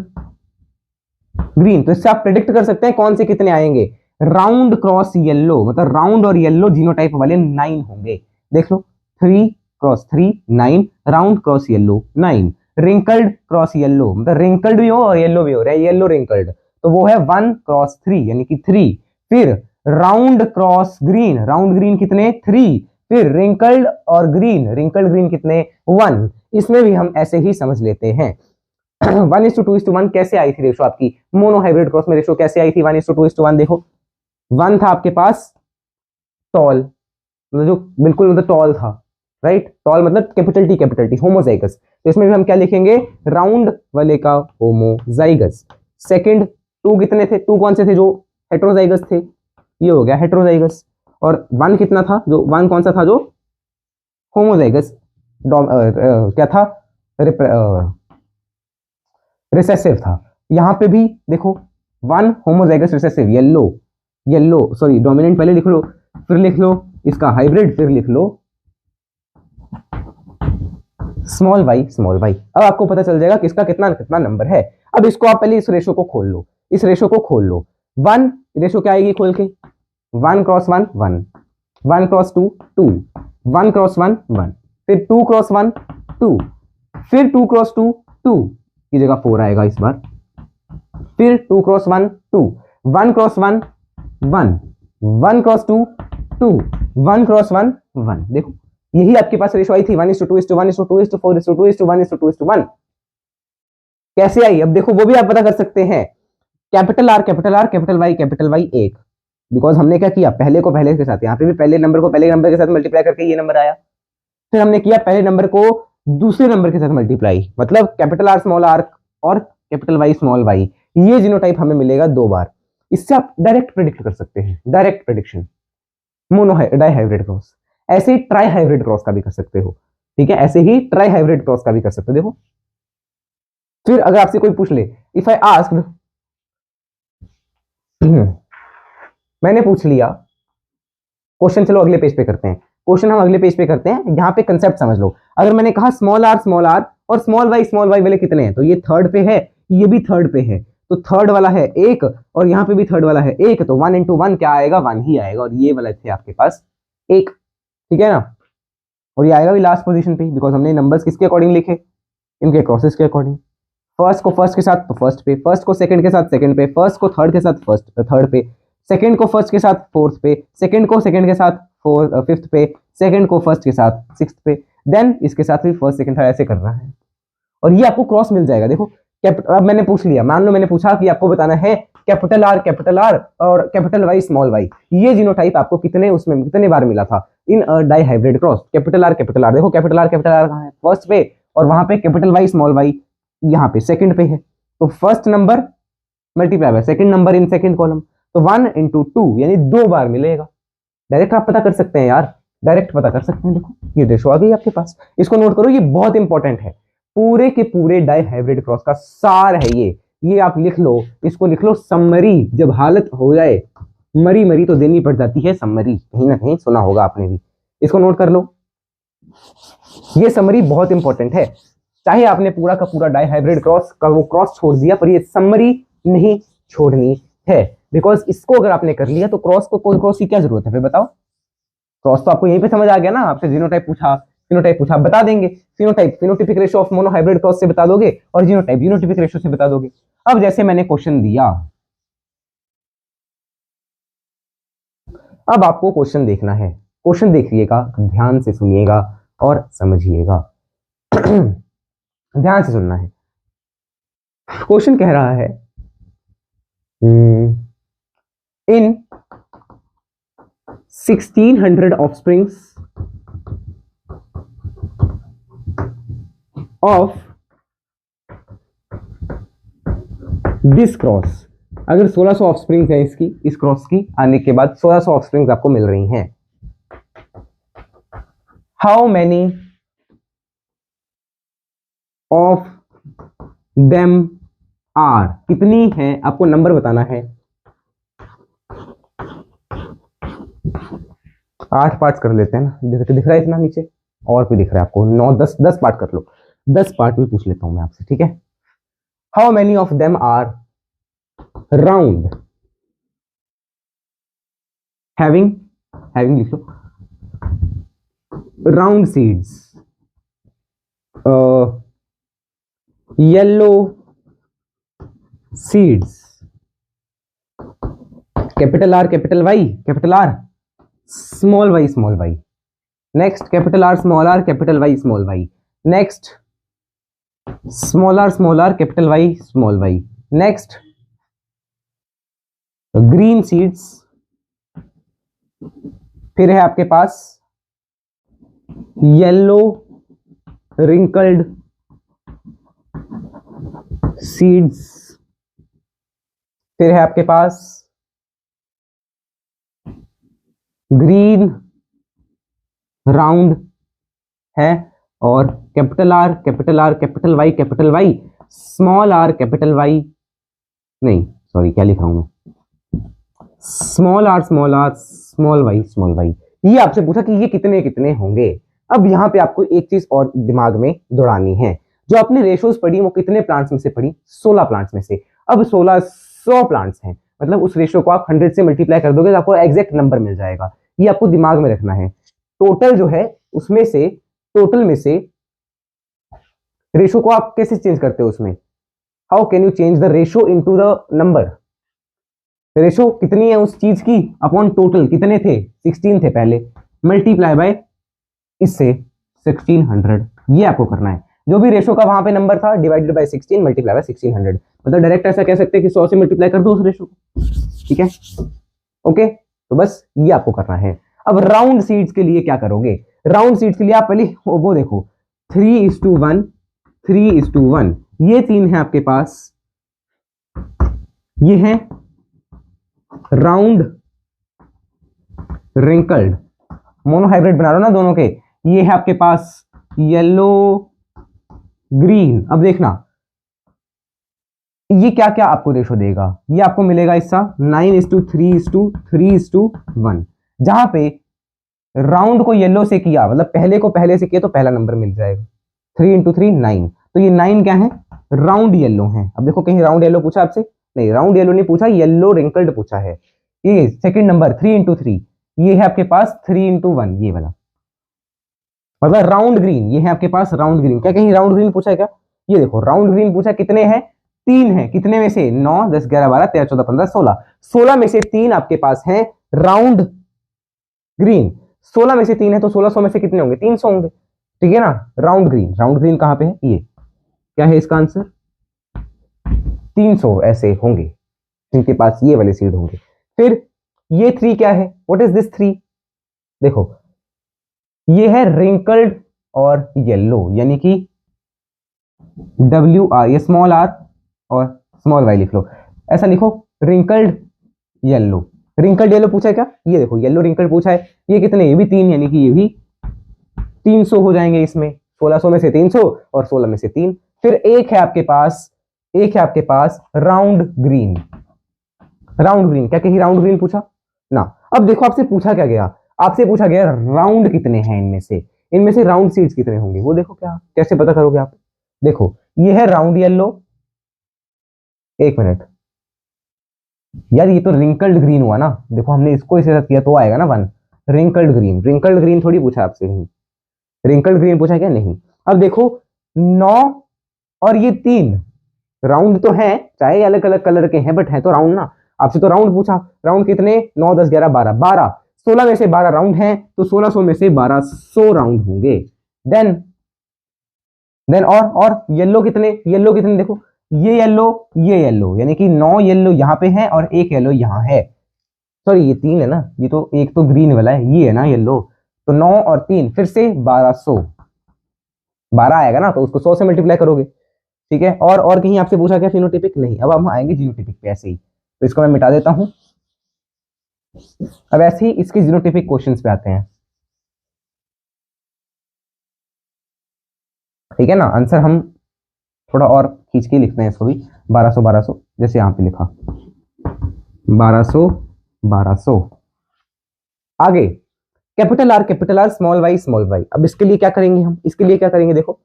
ग्रीन। तो इससे आप प्रेडिक्ट कर सकते हैं कौन से कितने आएंगे। राउंड क्रॉस येलो, मतलब राउंड और येलो जीनोटाइप वाले 9 होंगे। देख लो, 3 cross 3 9, round cross yellow 9, wrinkled cross yellow, मतलब रिंकल्ड भी हो और येलो भी हो रहा है, येलो रिंकल्ड, तो वो है 1 क्रॉस 3 यानी कि 3। फिर round cross green, round green कितने? 3। फिर रिंकल्ड और ग्रीन, रिंकल्ड ग्रीन कितने? 1। इसमें भी हम ऐसे ही समझ लेते हैं। 1:2:1 कैसे आई थी रेशो आपकी? मोनोहाइब्रिड क्रॉस में रेशो कैसे आई थी 1:2:1? देखो, 1 था आपके पास टॉल, मतलब जो बिल्कुल मतलब टॉल था, राइट? टॉल मतलब कैपिटल टी होमोजाइगस। तो इसमें भी हम क्या लिखेंगे? राउंड वाले का होमोजाइगस। सेकंड 2 कितने थे? 2 कौन से थे? जो हेट्रोजाइगस थे, ये हो गया हेट्रोजाइगस। और 1 कितना था? जो 1 कौन सा था? जो होमोजाइगस क्या था? रिसेसिव था। यहां पे भी देखो 1 homozygous recessive, yellow sorry dominant पहले लिख लो, फिर लिख लो इसका हाइब्रिड, फिर लिख लो स्मॉल वाई। अब आपको पता चल जाएगा किसका कितना कितना नंबर है। अब इसको आप पहले इस रेशो को खोल लो, 1 रेशो क्या आएगी खोल के? 1 क्रॉस 1 1, 1 क्रॉस 2 2, 1 क्रॉस 1 1, फिर 2 क्रॉस 1 2, फिर 2 क्रॉस 2 2 की जगह 4 आएगा इस बार, फिर 2 क्रॉस 1 2, 1 क्रॉस 1 1, 1 क्रॉस 2 2, 1 क्रॉस 1 1। देखो यही आपके पास रेशो आई थी 1:2:1:2:4:2:1:1। कैसे आई अब देखो वो भी आप पता कर सकते हैं। Capital R capital Y 1, because हमने क्या किया, पहले को पहले के साथ, यहाँ पे भी पहले नंबर को पहले नंबर के साथ मल्टीप्लाई करके ये नंबर आया, फिर हमने किया पहले नंबर को दूसरे नंबर के साथ मल्टीप्लाई, मतलब कैपिटल आर स्मॉल आर और कैपिटल वाई स्मॉल वाई, ये जीनोटाइप हमें मिलेगा 2 बार। इससे आप डायरेक्ट प्रेडिक्ट कर सकते हैं, direct prediction. Mono dihybrid cross, ऐसे ही ट्राई हाइब्रिड क्रॉस का भी कर सकते हो, ठीक है, ऐसे ही ट्राई हाइब्रिड क्रॉस का भी कर सकते हो। देखो फिर अगर आपसे कोई पूछ ले, इफ आई आस्क्ड, मैंने पूछ लिया क्वेश्चन, चलो अगले पेज पे करते हैं क्वेश्चन, हम अगले पेज पे करते हैं, यहाँ पे कंसेप्ट समझ लो। अगर मैंने कहा स्मॉल आर और स्मॉल वाई वाले कितने हैं, तो ये थर्ड पे है, ये भी थर्ड पे है, तो थर्ड वाला है 1 और यहाँ पे भी थर्ड वाला है 1, तो 1 into 1 क्या आएगा, 1 ही आएगा, और ये वाला थे आपके पास 1, ठीक है ना, और ये आएगा भी लास्ट पोजीशन पे, बिकॉज हमने नंबर्स किसके अकॉर्डिंग लिखे, इनके क्रॉसेस के अकॉर्डिंग। फर्स्ट को फर्स्ट के साथ तो फर्स्ट पे, फर्स्ट को सेकंड के साथ सेकंड पे, फर्स्ट को थर्ड के साथ फर्स्ट थर्ड पे, सेकंड को फर्स्ट के साथ फोर्थ पे, सेकंड को सेकंड के साथ फिफ्थ पे, सेकंड को फर्स्ट के साथ सिक्स्थ पे, देन इसके साथ भी फर्स्ट सेकंड थर्ड ऐसे करना है, और ये आपको क्रॉस मिल जाएगा। देखो अब मैंने पूछ लिया, मान लो मैंने पूछा कि आपको बताना है कैपिटल आर और कैपिटल वाई स्मॉल वाई, ये जीनोटाइप आपको कितने उसमें कितने बार मिला था in dihybrid cross. Capital R देखो कैपिटल आर कहाँ है, फर्स्ट पे, और वहां पे कैपिटल वाई स्मॉल वाई यहाँ पे सेकंड पे है, तो first number multiply by second number in second column, तो 1 into 2 यानी 2 बार मिलेगा। डायरेक्ट आप पता कर सकते हैं यार, डायरेक्ट पता कर सकते हैं। देखो ये रेशो आ गई आपके पास, इसको नोट करो, ये बहुत इंपॉर्टेंट है, पूरे के पूरे डाई हाइब्रिड क्रॉस का सार है ये आप लिख लो, इसको लिख लो समरी। जब हालत हो जाए मरी मरी तो देनी पड़ जाती है समरी, कहीं ना कहीं सुना होगा आपने भी, इसको नोट कर लो, ये समरी बहुत इंपॉर्टेंट है। चाहे आपने पूरा का पूरा डाई हाइब्रिड क्रॉस का वो क्रॉस छोड़ दिया, पर ये समरी नहीं छोड़नी है, बिकॉज इसको अगर आपने कर लिया तो क्रॉस की क्या जरूरत है, फिर बताओ। क्रॉस तो आपको यहीं पे समझ आ गया ना, आपसे जीनोटाइप पूछा बता देंगे, phenotypic ratio of mono hybrid cross से बता दोगे, और जीनोटाइपिक रेशियो से बता दोगे। अब जैसे मैंने क्वेश्चन दिया, अब आपको क्वेश्चन देखना है, क्वेश्चन देखिएगा, ध्यान से सुनिएगा और समझिएगा। ध्यान से सुनना है। क्वेश्चन कह रहा है इन 1600 ऑफस्प्रिंग्स ऑफ दिस क्रॉस, अगर 1600 ऑफस्प्रिंग्स है इसकी, इस क्रॉस की आने के बाद 1600 ऑफस्प्रिंग्स आपको मिल रही हैं, how many of them are, कितनी है आपको नंबर बताना है। 8 पार्ट्स कर लेते हैं ना, दिख रहा है इतना नीचे, और भी दिख रहा है आपको, 9 10 पार्ट कर लो, 10 पार्ट में पूछ लेता हूं मैं आपसे, ठीक है। How many of them are round having लिख लो, round seeds, yellow seeds, capital R small Y, next capital R capital Y, next small R capital Y small Y, next green seeds, फिर है आपके पास येलो रिंकल्ड सीड्स, फिर है आपके पास ग्रीन राउंड है, और capital R capital Y small R capital Y, नहीं सॉरी क्या लिख रहा हूं मैं, स्मॉल आर स्मॉल वाई। ये आपसे पूछा कि ये कितने कितने होंगे। अब यहां पे आपको एक चीज और दिमाग में दौड़ानी है, जो आपने रेशोज पढ़ी वो कितने प्लांट्स में से पढ़ी, 16 प्लांट्स में से। अब 1600 प्लांट्स हैं, मतलब उस रेशो को आप 100 से मल्टीप्लाई कर दोगे तो आपको एग्जैक्ट नंबर मिल जाएगा। ये आपको दिमाग में रखना है। टोटल जो है उसमें से, टोटल में से रेशो को आप कैसे चेंज करते हो उसमें, how can you change the ratio into the number. Ratio कितनी है उस चीज की अपॉन टोटल, कितने थे 16 थे पहले, मल्टीप्लाई बाय इससे 1600, ये आपको करना है। जो भी रेशो का वहां पे नंबर था डिवाइडेड बाय 16 मल्टीप्लाई बाय 1600, मतलब डायरेक्ट ऐसा कह सकते हैं कि 100 से मल्टीप्लाई कर दो उस रेशो को, ठीक है। ओके, तो बस ये आपको करना है। अब राउंड सीड्स के लिए क्या करोगे, राउंड सीड्स के लिए आप पहले वो देखो 3:1 3:1, ये तीन है आपके पास, ये है राउंड रिंकल्ड, मोनोहाइब्रिड बना लो ना दोनों के, ये है आपके पास येलो ग्रीन। अब देखना ये क्या क्या आपको रेशो देगा, ये आपको मिलेगा इसका 9:3:3:1, जहां पे राउंड को येलो से किया, मतलब पहले को पहले से किया तो पहला नंबर मिल जाएगा, 3 × 3 9, तो ये 9 क्या है, राउंड येलो है। अब देखो कहीं राउंड येलो पूछा आपसे, नहीं राउंड येलो नहीं पूछा, येलो रिंकल्ड पूछा है। ये सेकंड नंबर 3 × 3, ये है आपके पास 3 × 1, ये वाला मतलब राउंड ग्रीन, ये है आपके पास राउंड ग्रीन। क्या कहीं राउंड ग्रीन पूछा है क्या, ये देखो राउंड ग्रीन पूछा, कितने हैं 3 है, कितने में से 9 10 11 12 13 14 15 16, 16 में से 3 आपके पास है राउंड ग्रीन, 16 में से 3 है तो 1600 में से कितने होंगे 300 होंगे, ठीक है ना। राउंड ग्रीन, राउंड ग्रीन कहां पे है, ये क्या है इसका आंसर 300 ऐसे होंगे जिनके पास ये वाले सीड होंगे। फिर ये 3 क्या है, व्हाट इज दिस 3, देखो ये है रिंकल्ड और येलो, यानी कि WR, ये स्मॉल r और स्मॉल y लिख लो, ऐसा लिखो रिंकल्ड येलो। रिंकल्ड येलो पूछा है क्या, ये देखो येलो रिंकल्ड पूछा है, ये कितने, ये भी 3, यानी कि ये भी 300 हो जाएंगे इसमें, 1600 में से 300 और 16 में से 3। फिर एक है आपके पास, एक है आपके पास राउंड ग्रीन, राउंड ग्रीन, क्या कहीं राउंड ग्रीन पूछा ना। अब देखो आपसे पूछा क्या गया, आपसे पूछा गया राउंड कितने हैं इनमें से राउंड सीड्स कितने होंगे, वो देखो क्या कैसे पता करोगे आप। देखो ये है राउंड येलो, एक मिनट यार ये तो रिंकल्ड ग्रीन हुआ ना, देखो हमने इसको इसे किया तो आएगा ना 1, रिंकल्ड ग्रीन, रिंकल्ड ग्रीन थोड़ी पूछा आपसे, नहीं रिंकल्ड ग्रीन पूछा क्या, नहीं। अब देखो 9 और ये 3 राउंड तो है, चाहे अलग अलग कलर के हैं बट है तो राउंड ना, आपसे तो राउंड पूछा, राउंड कितने 9 10 11 12 12, 16 में से 12 राउंड हैं तो 1600 में से 1200 राउंड होंगे। देन और येलो कितने, येलो कितने देखो, ये येलो यानी कि 9 येलो यहाँ पे है और एक येलो यहाँ है, सॉरी ये 3 है ना, ये तो एक तो ग्रीन वाला है, ये है ना येलो, तो 9 और 3 फिर से 1200, 12 आएगा ना तो उसको 100 से मल्टीप्लाई करोगे, ठीक है। और कहीं आपसे पूछा क्या फिनोटिपिक, नहीं। अब हम आएंगे जीनोटिपिक पे ऐसे ही, तो इसको मैं मिटा देता हूं। अब ऐसे ही इसके जीनोटिपिक क्वेश्चंस पे आते हैं, ठीक है ना। आंसर हम थोड़ा और खींच के लिखते हैं इसको भी, 1200 1200 जैसे यहाँ पे लिखा 1200 1200। आगे कैपिटल आर स्मॉल वाई। अब इसके लिए क्या करेंगे हम, इसके लिए क्या करेंगे, देखो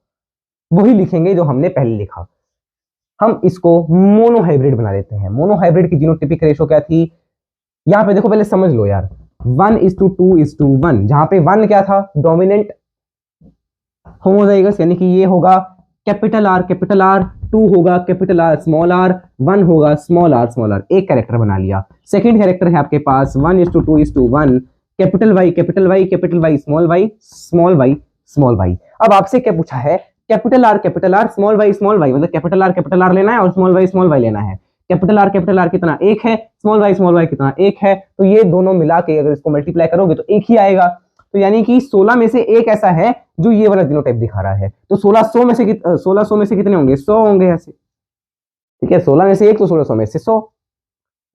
वही लिखेंगे जो हमने पहले लिखा, हम इसको मोनोहाइब्रिड बना देते हैं। मोनोहाइब्रिड की जीनोटिपिक रेशो क्या थी, यहां पे देखो पहले समझ लो यार, 1:2:1, जहां पे 1 क्या था डोमिनेंट होमोजाइगस, यानी कि ये होगा कैपिटल आर, 2 होगा कैपिटल आर स्मॉल आर, 1 होगा स्मॉल आर, एक कैरेक्टर बना लिया। सेकंड कैरेक्टर है आपके पास 1:2:1, कैपिटल वाई स्मॉल वाई। अब आपसे क्या पूछा है, कैपिटल आर स्मॉल वाई, मतलब कैपिटल आर लेना है और स्मॉल वाई लेना है। कैपिटल आर कितना, एक है, स्मॉल वाई कितना, एक है, तो ये दोनों मिला के अगर इसको मल्टीप्लाई करोगे तो एक ही आएगा। तो यानी कि 16 में से एक ऐसा है जो ये वाला जीनोटाइप दिखा रहा है, तो 1600 में से कितने होंगे, 100 होंगे ऐसे, ठीक है। 16 में से एक तो 1600 में से 100।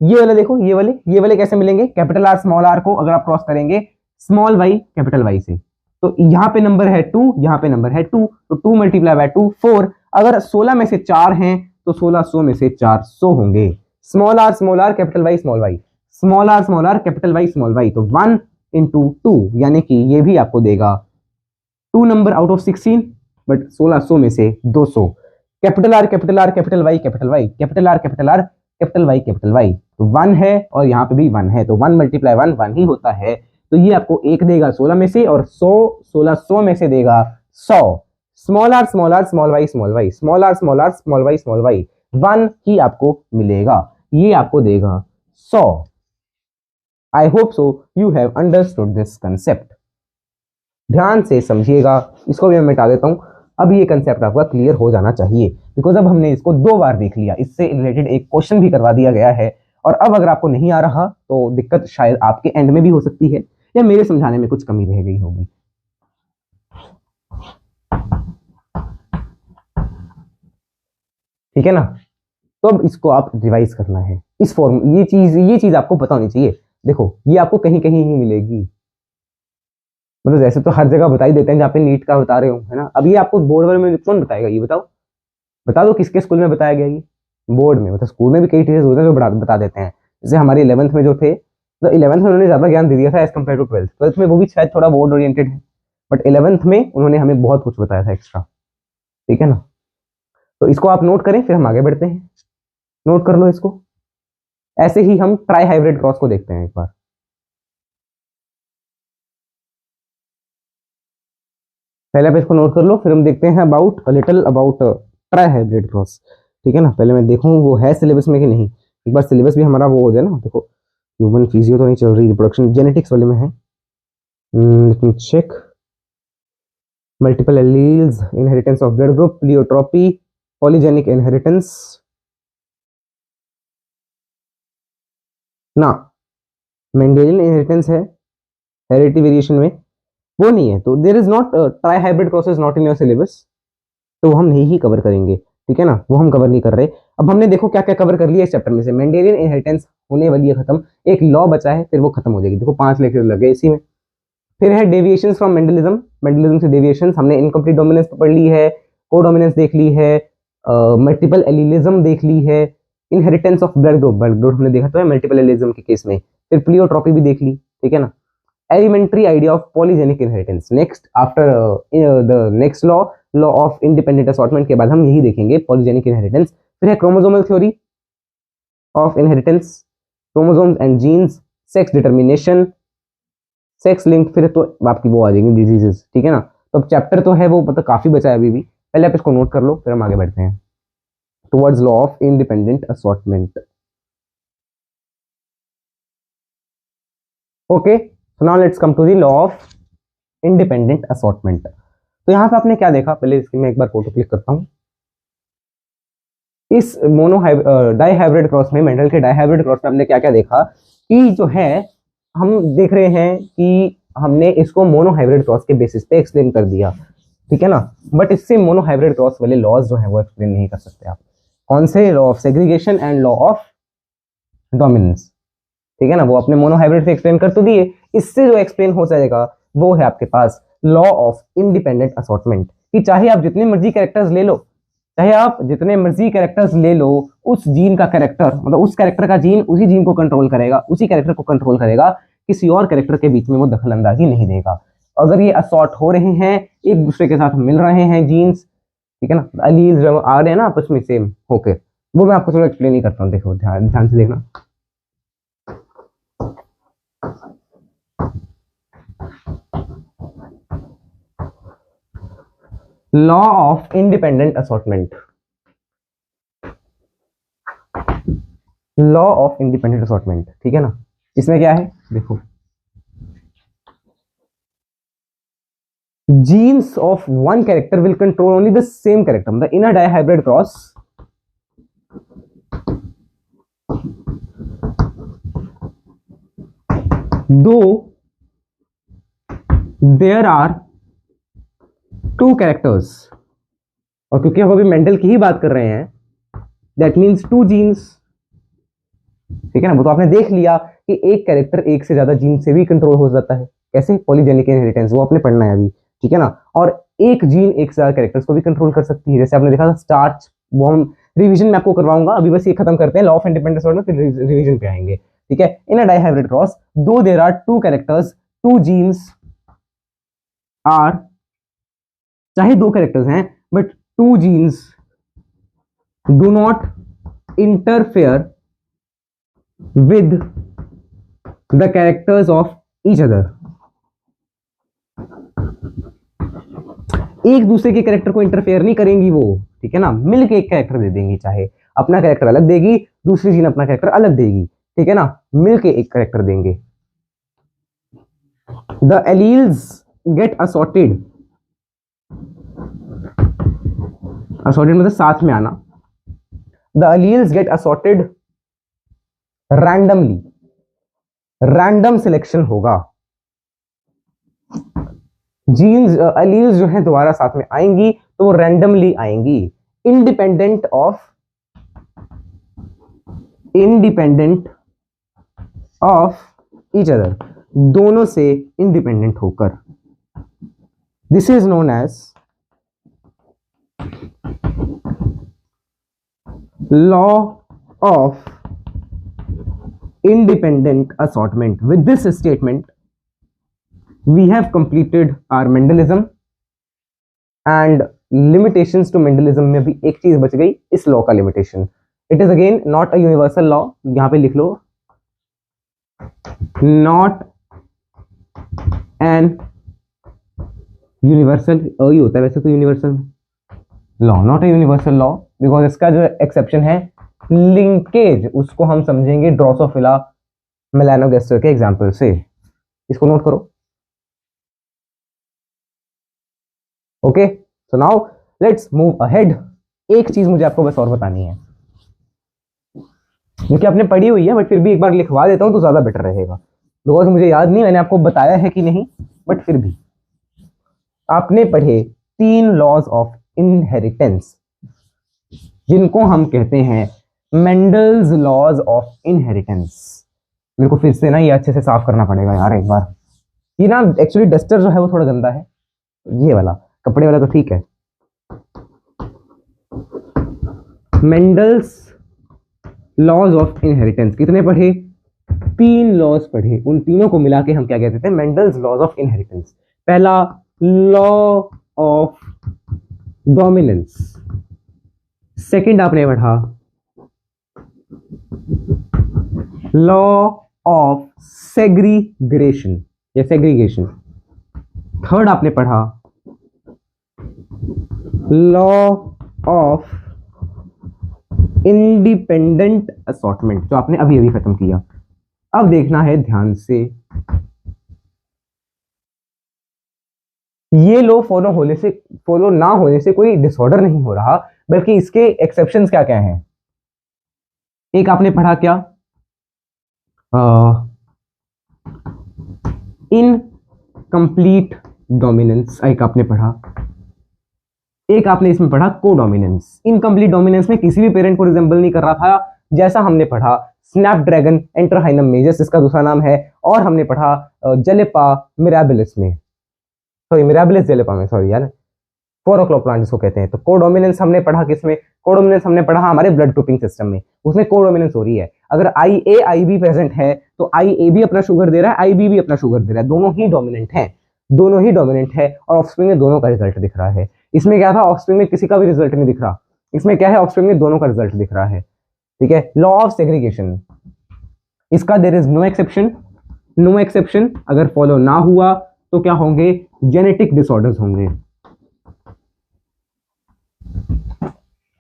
ये वाले देखो, ये वाले कैसे मिलेंगे, कैपिटल आर स्मॉल आर को अगर आप क्रॉस करेंगे स्मॉल वाई कैपिटल वाई से, तो यहाँ पे नंबर है 2, यहाँ पे नंबर है 2, तो 2 मल्टीप्लाई बाय 2 4। अगर 16 में से 4 हैं तो 1600 में से 400 होंगे। Small R capital Y small R capital Y small Y, तो 1 × 2, यानी कि ये भी आपको देगा 2 नंबर आउट ऑफ 16, बट 1600 में से 200। Capital R capital Y capital Y, तो 1 है और यहाँ पे भी 1 है, तो 1 × 1 1 ही होता है, तो ये आपको 1 देगा 16 में से, और 100 में से देगा 100। Small R small R small Y small Y, small R small R small Y small Y, 1 ही आपको मिलेगा, ये आपको देगा 100। I hope so you have understood this concept. ध्यान से समझिएगा, इसको भी मैं मिटा देता हूं। अब ये कंसेप्ट आपका क्लियर हो जाना चाहिए, बिकॉज अब हमने इसको 2 बार देख लिया, इससे रिलेटेड एक क्वेश्चन भी करवा दिया गया है। और अब अगर आपको नहीं आ रहा तो दिक्कत शायद आपके एंड में भी हो सकती है, या मेरे समझाने में कुछ कमी रह गई होगी। ठीक है ना? तो अब इसको आप रिवाइज करना है, इस फॉर्म ये चीज आपको पता होनी चाहिए। देखो ये आपको कहीं कहीं ही मिलेगी, मतलब जैसे तो हर जगह बता ही देते हैं जहाँ पे नीट का बता रहे हो, है ना? अब ये आपको बोर्ड वाले में कौन बताएगा, ये बताओ, बता दो किसके स्कूल में बताया गया ये? बोर्ड में। मतलब स्कूल में भी कई टीचर्स होते हैं जो बता देते हैं। जैसे हमारे 11th में जो थे, तो 11th में उन्होंने ज्यादा ज्ञान दे दिया था as compare to 12th। 12th में वो भी शायद थोड़ा बोर्ड ओरिएंटेड है, बट 11th में उन्होंने हमें बहुत कुछ बताया था एक्स्ट्रा। ठीक है ना? तो इसको आप नोट करें, फिर हम आगे बढ़ते हैं। नोट कर लो इसको। ऐसे ही हम ट्राई हाइब्रिड क्रॉस को देखते हैं एक बार। पहले आप इसको नोट कर लो, फिर हम देखते हैं little about try hybrid cross. ठीक है ना? पहले मैं देखूं वो है सिलेबस में कि नहीं, एक बार सिलेबस भी हमारा वो हो जाए ना। देखो ह्यूमन फिजियो तो नहीं चल रही, रिप्रोडक्शन जेनेटिक्स वाले में है। Let me check. Multiple alleles, inheritance of blood group, pleiotropy, polygenic inheritance ना, मेंडेलियन इनहेरिटेंस है हेरिडिटी वेरिएशन में, वो नहीं है। तो there is not trihybrid cross is not in your syllabus, तो हम नहीं ही कवर करेंगे। ठीक है ना? वो हम कवर नहीं कर रहे। अब हमने देखो क्या क्या कवर कर लिया इस चैप्टर में से। मेंडेलियन इनहेरिटेंस होने वाली है खत्म, एक लॉ बचा है, फिर वो खत्म हो जाएगी। देखो 5 लेक्चर लगे इसी में। फिर है डेविएशंस फ्रॉम मेंडलिज्म, मेंडलिज्म से डेविएशंस हमने इनकम्प्लीट डोमिनेंस पढ़ ली है, कोडोमिनेंस देख ली है, मल्टीपल एलिलिज्म देख ली है, inheritance of blood group, blood group हमने देखा तो है मल्टीपल एलिलिज्म के केस में। फिर प्लियोट्रॉपी भी देख ली। ठीक है ना? Elementary idea of polygenic inheritance. Next after the next law of independent assortment के बाद हम यही देखेंगे, पॉलीजेनिक इनहेरिटेंस। फिर है chromosomal theory of inheritance, chromosomes and genes, sex determination, sex link, फिर तो आपकी वो आ जाएंगी डिजीजेस। ठीक है ना? तो अब चैप्टर तो है वो मतलब काफी बचा है अभी भी। पहले आप इसको नोट कर लो, फिर हम आगे बढ़ते हैं towards law of independent assortment. Okay, so now let's come to the law of independent assortment. तो यहाँ पे आपने क्या देखा, पहले इसकी मैं एक बार फोटो क्लिक करता हूँ। इस डाई हाइब्रिड क्रॉस में, मेंडल के डाई हाइब्रिड क्रॉस में हमने क्या क्या देखा कि जो है हम देख रहे हैं कि हमने इसको मोनो हाइब्रिड क्रॉस के बेसिस पे एक्सप्लेन कर दिया। ठीक है ना? बट इससे मोनो हाइब्रिड क्रॉस वाले लॉज जो है वो एक्सप्लेन नहीं कर सकते आप। कौन से? Law of segregation and law of dominance. ठीक है ना? वो अपने मोनो हाइब्रिड से एक्सप्लेन कर तो दिए, इससे जो एक्सप्लेन हो जाएगा वो है आपके पास लॉ ऑफ इंडिपेंडेंट असॉर्टमेंट, कि चाहे आप जितने मर्जी कैरेक्टर्स ले लो, चाहे आप जितने मर्जी कैरेक्टर्स ले लो, उस जीन का कैरेक्टर, मतलब उस कैरेक्टर का जीन उसी जीन को कंट्रोल करेगा, उसी कैरेक्टर को कंट्रोल करेगा, किसी और कैरेक्टर के बीच में वो दखल अंदाजी नहीं देगा। अगर ये असॉर्ट हो रहे हैं, एक दूसरे के साथ मिल रहे हैं जीन्स, ठीक है ना, अलील जो आ रहे हैं ना आपस में सेम होके, वो मैं आपको थोड़ा एक्सप्लेन ही करता हूँ। देखो ध्यान से देखना। Law of independent assortment, law of independent assortment. ठीक है ना? इसमें क्या है देखो, genes of one character will control only the same character, मतलब in a dihybrid cross though there are two characters, और क्योंकि हम अभी मेंडल की ही बात कर रहे हैं, that means two genes। ठीक है ना? वो तो आपने देख लिया कि एक कैरेक्टर एक से ज्यादा जीन से भी कंट्रोल हो जाता है। कैसे? पॉलीजेनिक इनहेरिटेंस, वो आपने पढ़ना है अभी। ठीक है ना? और एक जीन एक से ज्यादा कैरेक्टर्स को भी कंट्रोल कर सकती है, जैसे आपने देखा था स्टार्च। वो हम रिवीजन में आपको करवाऊंगा, अभी बस ये खत्म करते हैं लॉ ऑफ इंडिपेंडेंस और फिर रिवीजन पे आएंगे। ठीक है? इन अ डाइहाइब्रिड क्रॉस दो there are two characters, two genes are, चाहे दो कैरेक्टर्स हैं but two genes do not interfere with the characters of each other, एक दूसरे के कैरेक्टर को इंटरफेयर नहीं करेंगी वो, ठीक है ना, मिलके एक कैरेक्टर दे देंगी, चाहे अपना कैरेक्टर अलग देगी, दूसरी जीन अपना कैरेक्टर अलग देगी, ठीक है ना, मिलके एक कैरेक्टर देंगे। The alleles get assorted, assorted मतलब साथ में आना। The alleles get assorted randomly, random selection होगा। जीन्स एलील्स जो है दोबारा साथ में आएंगी तो वो रैंडमली आएंगी, इंडिपेंडेंट ऑफ ईच अदर, दोनों से इंडिपेंडेंट होकर। This is known as law of independent assortment. With this statement we have completed our Mendelism, and limitations to Mendelism में भी एक चीज बच गई, इस लॉ का limitation. It is again not a universal law, यहां पे लिख लो नॉट एन यूनिवर्सल, ही होता है वैसे तो universal law, not a universal law, because इसका जो एक्सेप्शन है लिंकेज, उसको हम समझेंगे ड्रोसोफिला मेलानोगास्टर के एग्जांपल से। इसको नोट करो। Okay, so now let's move ahead. एक चीज मुझे आपको बस और बतानी है, जो कि आपने पढ़ी हुई है, बट फिर भी एक बार लिखवा देता हूं तो ज्यादा बेटर रहेगा, बिकॉज मुझे याद नहीं मैंने आपको बताया है कि नहीं, बट फिर भी आपने पढ़े 3 लॉज ऑफ इनहेरिटेंस, जिनको हम कहते हैं मेंडल्स लॉज ऑफ इनहेरिटेंस। मेरे को फिर से ना ये अच्छे से साफ करना पड़ेगा यार एक बार, ये ना एक्चुअली डस्टर जो है वो थोड़ा गंदा है, ये वाला कपड़े वाला तो ठीक है। मेंडल्स लॉज ऑफ इनहेरिटेंस कितने पढ़े? 3 लॉज पढ़े, उन तीनों को मिला के हम क्या कहते थे? Mendel's laws of inheritance. पहला लॉ ऑफ डोमिनेंस, सेकंड आपने पढ़ा लॉ ऑफ सेग्रीगेशन या सेग्रीगेशन, थर्ड आपने पढ़ा लॉ ऑफ इंडिपेंडेंट असॉर्टमेंट, जो आपने अभी अभी खत्म किया। अब देखना है ध्यान से, ये लो फॉलो ना होने से कोई डिसऑर्डर नहीं हो रहा, बल्कि इसके एक्सेप्शंस क्या क्या हैं। एक आपने पढ़ा क्या? इनकम्प्लीट डोमिनेंस एक आपने पढ़ा, एक आपने इसमें पढ़ा कोडोमिनेंस। इनकम्प्लीट डोमिनेंस में किसी भी पेरेंट को रिजेंबल नहीं कर रहा था, जैसा हमने पढ़ा स्नैपड्रैगन एंटरहाइनम मेजस, जिसका दूसरा नाम है, और हमने पढ़ा जेलेपा मिराबिलिस में, सॉरी मिराबिलिस जेलेपा में, सॉरी यार, 4 o'clock प्लांट जिसको कहते हैं। तो कोडोमिनेंस हमने पढ़ा किसमें? कोडोमिनेंस हमने पढ़ा हमारे ब्लड ग्रुपिंग सिस्टम में, उसमें कोडोमिनेंस हो रही है। अगर IA IB प्रेजेंट है तो IA भी अपना शुगर दे रहा है, IB भी अपना शुगर दे रहा है, दोनों ही डोमिनेंट हैं, दोनों ही डोमिनेंट है, और ऑफस्प्रिंग में दोनों का रिजल्ट दिख रहा है। इसमें क्या था? ऑफस्प्रिंग में किसी का भी रिजल्ट नहीं दिख रहा, इसमें क्या है? ऑफस्प्रिंग में दोनों का रिजल्ट दिख रहा है, ठीक है। लॉ ऑफ सेग्रीगेशन, इसका there is no exception, no exception अगर फॉलो ना हुआ तो क्या होंगे? जेनेटिक डिसऑर्डर्स होंगे।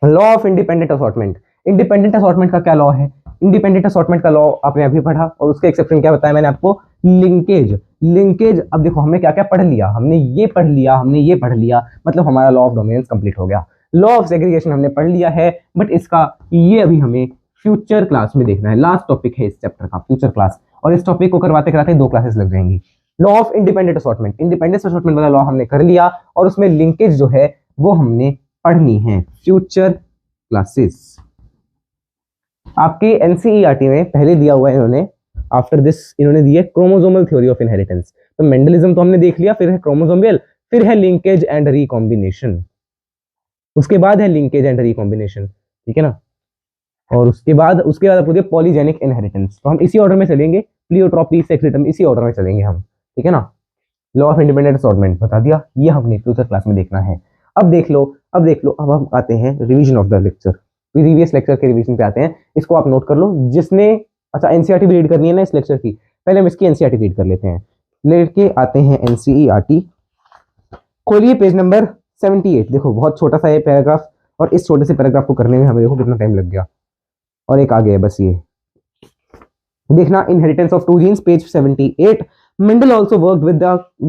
Law of independent assortment, independent assortment का क्या लॉ है? इंडिपेंडेंट असॉर्टमेंट का लॉ आपने अभी पढ़ा, और उसके एक्सेप्शन क्या बताया मैंने आपको? लिंकेज। लिंकेज, अब देखो हमने क्या क्या पढ़ लिया, हमने ये पढ़ लिया, हमने ये पढ़ लिया, मतलब हमारा लॉ ऑफ डोमिनेंस कंप्लीट हो गया। लॉ ऑफ सेग्रीगेशन हमने पढ़ लिया है, बट इसका ये अभी हमें फ्यूचर क्लास में देखना है, लास्ट टॉपिक है इस चैप्टर का, फ्यूचर क्लास, और इस टॉपिक को करवाते कराते 2 क्लासेस लग जाएंगी। Law of independent assortment, independent assortment वाला लॉ हमने कर लिया, और उसमें लिंकेज जो है वो हमने पढ़नी है फ्यूचर क्लासेस। आपके एनसीईआरटी में पहले दिया हुआ है इन्होंने, आफ्टर दिस इन्होंने दिया क्रोमोसोमल थ्योरी ऑफ इनहेरिटेंस। तो मेंडलिज्म तो हमने देख लिया, फिर है क्रोमोसोमल, फिर है लिंकेज एंड रिकॉम्बिनेशन, उसके बाद है लिंकेज एंड रिकॉम्बिनेशन, ठीक है ना, और उसके बाद आप पूछे पॉलीजेनिक इनहेरिटेंस। तो हम इसी ऑर्डर में चलेंगे, प्लियोट्रॉपी, सेक्रेटम, इसी ऑर्डर में चलेंगे हम, ठीक है ना। लॉ ऑफ इंडिपेंडेंट असॉर्टमेंट बता दिया, ये हमने फ्यूचर क्लास में देखना है। अब देख लो, अब हम आते हैं revision of the lecture, previous lecture के रिवीजन पे आते हैं। इसको आप नोट कर लो, जिसने अच्छा एनसीईआरटी भी रीड करनी है ना इस लेक्चर की, पहले हम इसकी एनसीईआरटी रीड कर लेते हैं। लेके आते हैं एनसीईआरटी, खोलिए पेज नंबर 78। देखो बहुत छोटा सा ये पैराग्राफ, और इस छोटे से पैराग्राफ को करने में हमें देखो कितना टाइम लग गया। और एक आगे है बस ये देखना, inheritance of two genes, page 78। Mendel also worked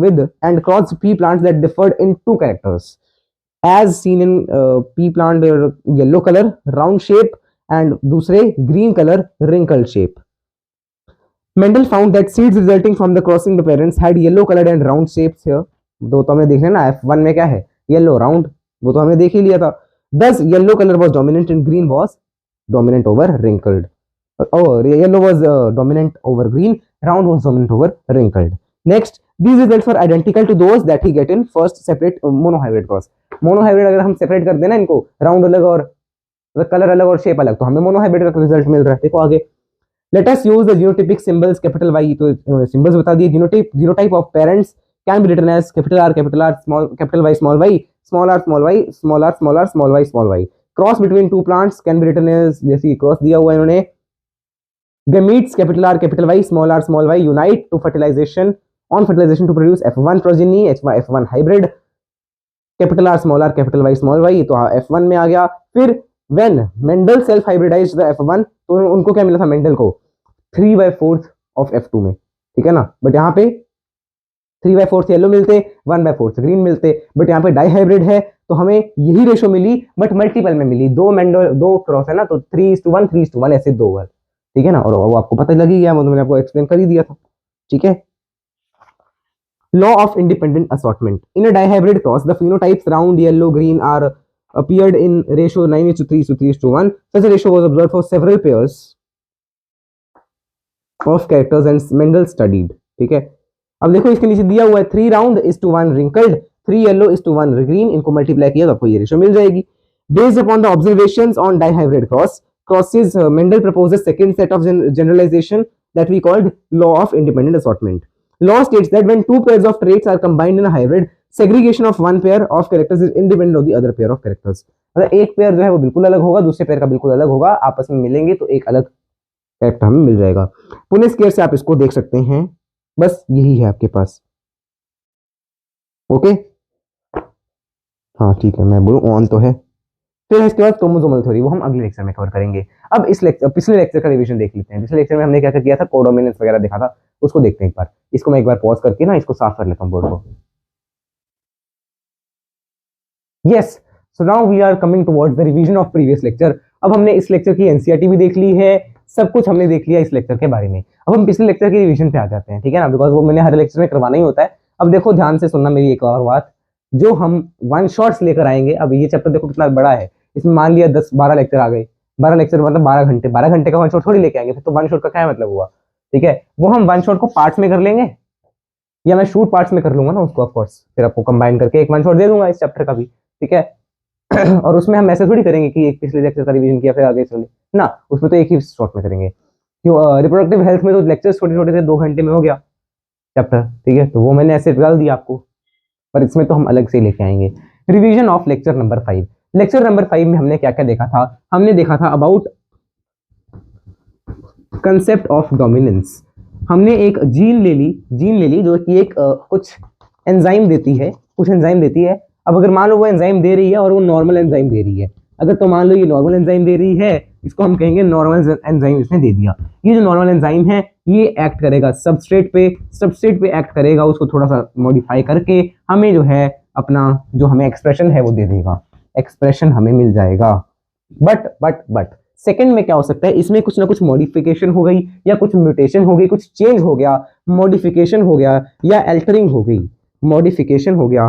with and crossed pea plants that differed in two characters, as seen in pea plant yellow color, round shape, and दूसरे green color, wrinkled shape. Mendel found that seeds resulting from the crossing the parents had yellow colored and round shapes here. दो तो हमने देख लिया ना, F1 में क्या है, yellow round, वो तो हमने देख ही लिया था। Thus yellow color was dominant and green was dominant over wrinkled. Oh, yellow was dominant over green, round was dominant over wrinkled. Next, these results were identical to those that he get in first separate monohybrid cross. Monohybrid अगर हम सेपरेट कर देना इनको, राउंड अलग और कलर अलग और शेप अलग, तो हमें मोनोहाइब्रिड का रिजल्ट मिल रहा है। देखो आगे, let us use the genotypic symbols capital Y, तो सिंबल्स बता दिए। genotype of parents can be written as capital R, small capital Y, small y, small r, small y, small r, small r, small y, small y. Cross between two plants can be written as, जैसे क्रॉस दिया हुआ है इन्होंने, gametes capital R, capital Y, small y unite to fertilization, on fertilization to produce F1 progeny, F1 hybrid, capital R, small y, small y, तो F1 में आ गया। फिर when Mendel self hybridized the F1, तो उनको क्या मिला था मेंडल को, 3/4 of F2 में, ठीक है ना। बट यहाँ पे 3/4 येलो मिलते, 1/4 ग्रीन मिलते, बट यहाँ पे डाई हाइब्रिड है तो हमें यही रेशो मिली, बट मल्टीपल में मिली। दो क्रॉस है ना, तो 3:1, 3:1 ऐसे दो बार, ठीक है ना। और वो आपको पता लग ही गया, मैंने आपको एक्सप्लेन कर ही दिया था, ठीक है। Law of independent assortment, in a dihybrid cross the phenotypes round yellow green are appeared in ratio 9:3:3:1. Such a ratio was observed for several pairs of characters and Mendel studied, ठीक है। अब देखो इसके नीचे दिया हुआ है 3 round is to 1 wrinkled, 3 yellow is to 1 green, इनको मल्टीप्लाई किया तो आपको ये रेशो मिल जाएगी। Based upon the observations on dihybrid crosses, Mendel proposed a second set of generalization that we called law of independent assortment. Law states that when two pairs of traits are combined in a hybrid, segregation of one pair of characters is independent of the other pair of characters. मतलब एक पेयर जो है वो बिल्कुल अलग होगा, दूसरे पेयर का बिल्कुल अलग होगा, आपस में मिलेंगे तो एक अलग कैरेक्टर हमें मिल जाएगा। पुनेस केयर से आप इसको देख सकते हैं, बस यही है आपके पास, ओके। हाँ ठीक है, मैं बोलूँ ऑन तो है। फिर इसके बाद क्रोमोसोमल थ्योरी, वो हम अगले लेक्चर में कवर करेंगे। अब इस पिछले लेक्चर का रिवीजन देख लेते हैं। पिछले लेक्चर में हमने क्या किया था, कोडोमिनेंस वगैरह देखा था, उसको देखते हैं एक बार। इसको मैं एक बार पॉज करके ना इसको साफ कर लेता हूँ बोर्ड को। Yes, so now we are coming towards the revision of previous lecture. अब हमने इस लेक्चर की एनसीईआरटी भी देख ली है, सब कुछ हमने देख लिया इस लेक्चर के बारे में। अब हम पिछले लेक्चर की रिवीजन पे आ जाते हैं, ठीक है ना, बिकॉज वो मैंने हर लेक्चर में करवाना ही होता है। अब देखो ध्यान से सुनना मेरी एक और बात, जो हम वन शॉट्स लेकर आएंगे। अब ये चैप्टर देखो कितना बड़ा है, इसमें मान लिया 10-12 लेक्चर आ गए, 12 लेक्चर मतलब 12 घंटे का वन शॉट थोड़ी लेके आएंगे, फिर तो वन शॉट का क्या मतलब हुआ, ठीक है। वो हम वन शॉट को पार्ट्स में कर लेंगे, या मैं शूट पार्ट्स में कर लूंगा ना उसको, ऑफकोर्स फिर आपको कंबाइन करके एक वन शॉट दे दूंगा इस चैप्टर का भी, ठीक है। और उसमें हम ऐसे थोड़ी करेंगे कि एक पिछले लेक्चर का रिवीजन किया फिर आगे चले ना, उसमें तो एक ही शॉट में करेंगे। क्यों, रिप्रोडक्टिव हेल्थ में तो लेक्चर छोटे छोटे थे, 2 घंटे में हो गया चैप्टर, ठीक है, तो वो मैंने ऐसे डाल दिया आपको, पर इसमें तो हम अलग से लेके आएंगे। Revision of lecture number 5। Lecture number 5 में हमने क्या क्या देखा था, हमने देखा था अबाउट कंसेप्ट ऑफ डोमिनेंस। हमने एक जीन ले ली जो कि एक कुछ एंजाइम देती है, अब अगर मान लो वो एंजाइम दे रही है और वो नॉर्मल एंजाइम दे रही है, अगर तो मान लो ये नॉर्मल एंजाइम दे रही है, इसको हम कहेंगे नॉर्मल एंजाइम इसने दे दिया। ये जो नॉर्मल एंजाइम है ये एक्ट करेगा सबस्ट्रेट पे एक्ट करेगा, उसको थोड़ा सा मॉडिफाई करके हमें जो है अपना जो हमें एक्सप्रेशन है वो दे देगा, एक्सप्रेशन हमें मिल जाएगा। बट सेकंड में क्या हो सकता है, इसमें कुछ ना कुछ मॉडिफिकेशन हो गई, या कुछ म्यूटेशन हो गई, कुछ चेंज हो गया, मॉडिफिकेशन हो गया, या अल्टरिंग हो गई, मॉडिफिकेशन हो गया,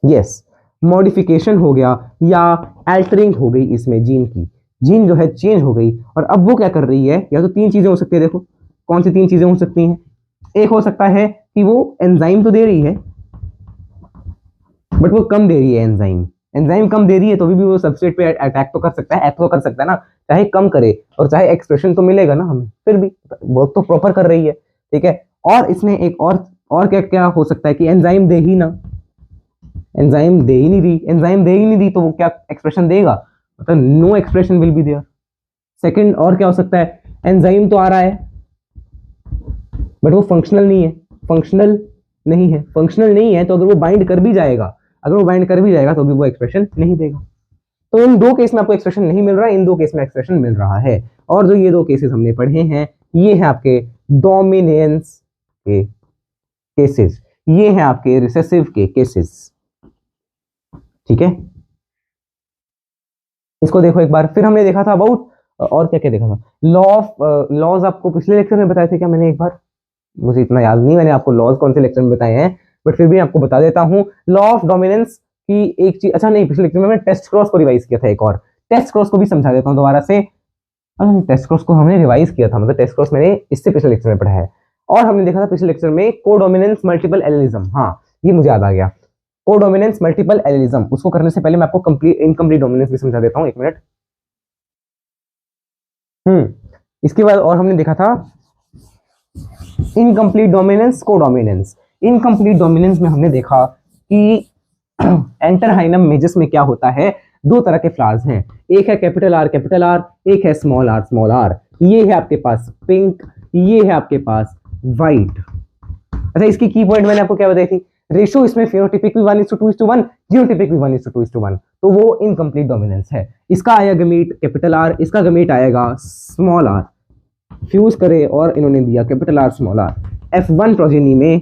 यस मॉडिफिकेशन हो गया या अल्टरिंग हो गई, इसमें जीन जो है चेंज हो गई। और अब वो क्या कर रही है, या तो 3 चीजें हो सकती है, देखो कौन सी 3 चीजें हो सकती हैं। एक हो सकता है कि वो एंजाइम तो दे रही है बट वो कम दे रही है, एंजाइम कम दे रही है तो भी वो सबस्ट्रेट पे अटैक तो कर सकता है, एक्ट तो कर सकता है ना, चाहे कम करे और चाहे एक्सप्रेशन तो मिलेगा ना हमें, फिर भी वो तो प्रॉपर कर रही है, ठीक है। और इसमें एक और क्या हो सकता है कि एंजाइम दे ही नहीं दी तो वो क्या एक्सप्रेशन देगा, मतलब no expression will be there. Second और क्या हो सकता है, एंजाइम तो आ रहा है बट वो फंक्शनल नहीं है, फंक्शनल नहीं है, फंक्शनल नहीं है, तो अगर वो बाइंड कर भी जाएगा, तो भी वो एक्सप्रेशन नहीं देगा। तो इन दो केस में आपको एक्सप्रेशन नहीं मिल रहा है, इन दो केस में एक्सप्रेशन मिल रहा है। और जो ये दो केसेस हमने पढ़े हैं, ये है आपके डोमिनेंस के केसेस, ये है आपके रिसेसिव के केसेस। ठीक है, इसको देखो एक बार। फिर हमने देखा था अबाउट, और क्या क्या देखा था, लॉज आपको पिछले लेक्चर में बताए थे क्या मैंने, एक बार मुझे इतना याद नहीं मैंने आपको लॉज कौन से लेक्चर में बताए हैं, बट फिर भी आपको बता देता हूं। लॉ ऑफ डोमिनेंस की एक चीज, अच्छा नहीं, पिछले लेक्चर में मैंने टेस्ट क्रॉस को रिवाइज किया था, एक और टेस्ट क्रॉस को भी समझा देता हूं दोबारा से। टेस्ट क्रॉस को हमने रिवाइज किया था, मतलब टेस्ट क्रॉस मैंने इससे पिछले लेक्चर में पढ़ा है। और हमने देखा था पिछले लेक्चर में कोडोमिनेंस मल्टीपल एलिलिज्म, हाँ ये मुझे याद आ गया, कोडोमिनेंस मल्टीपल एलिलिज्म। उसको करने से पहले मैं आपको कंप्लीट इनकम्प्लीट डोमिनेंस भी समझा देता हूं, एक मिनट। इसके बाद और हमने देखा था incomplete dominance, codominance. Incomplete dominance में हमने देखा कि एंटर हाइनम मेजस में क्या होता है, दो तरह के फ्लावर्स हैं, एक है कैपिटल आर, एक है स्मॉल आर, ये है आपके पास पिंक, ये है आपके पास व्हाइट। अच्छा, इसकी की पॉइंट मैंने आपको क्या बताई थी, रेशो इसमें फेनोटाइपिक भी 1:2:1, जीनोटाइपिक भी 1:2:1, तो वो इनकम्प्लीट डोमिनेंस है। इसका आया गमीट कैपिटल आर, इसका गमीट आएगा स्मॉल आर, फ्यूज करे और इन्होंने दिया capital R small R. F1 progeny में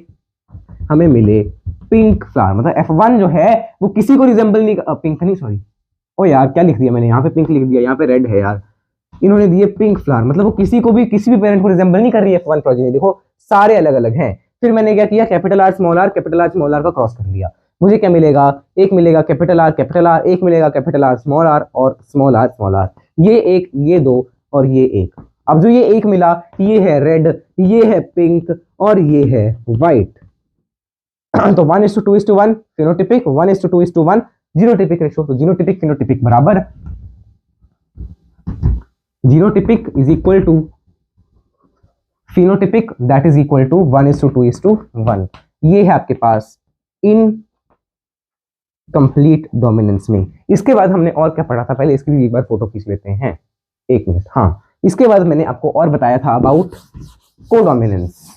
हमें मिले पिंक फ्लावर, मतलब F1 जो है वो किसी को रिजेंबल नहीं, पिंक नहीं सॉरी, ओ यार क्या लिख दिया मैंने, यहाँ पे पिंक लिख दिया, यहाँ पे रेड है यार। इन्होंने दिए पिंक फ्लावर, मतलब वो किसी को भी, किसी भी पेरेंट को रिजेंबल नहीं कर रही है F1 प्रोजेनी, देखो सारे अलग अलग हैं। फिर मैंने क्या किया, कैपिटल आर स्मॉल आर का क्रॉस कर लिया, मुझे क्या मिलेगा, एक मिलेगा कैपिटल आर, एक मिलेगा कैपिटल आर और स्मॉल आर, ये एक, ये दो और ये एक। अब जो ये एक मिला, ये है रेड, ये है पिंक और ये है व्हाइट। तो 1:2:1 फिनोटिपिक, 1:2:1 जीनोटिपिक रेशो। तो जीनोटिपिक फिनोटिपिक बराबर, genotypic is equal to phenotypic, that is equal to 1:2:1। ये है आपके पास इन कंप्लीट डोमिनेंस में। इसके बाद हमने और क्या पढ़ा था, पहले इसकी भी एक बार फोटो खींच लेते हैं, एक मिनट। हाँ, इसके बाद मैंने आपको और बताया था अबाउट कोडोमिनेंस।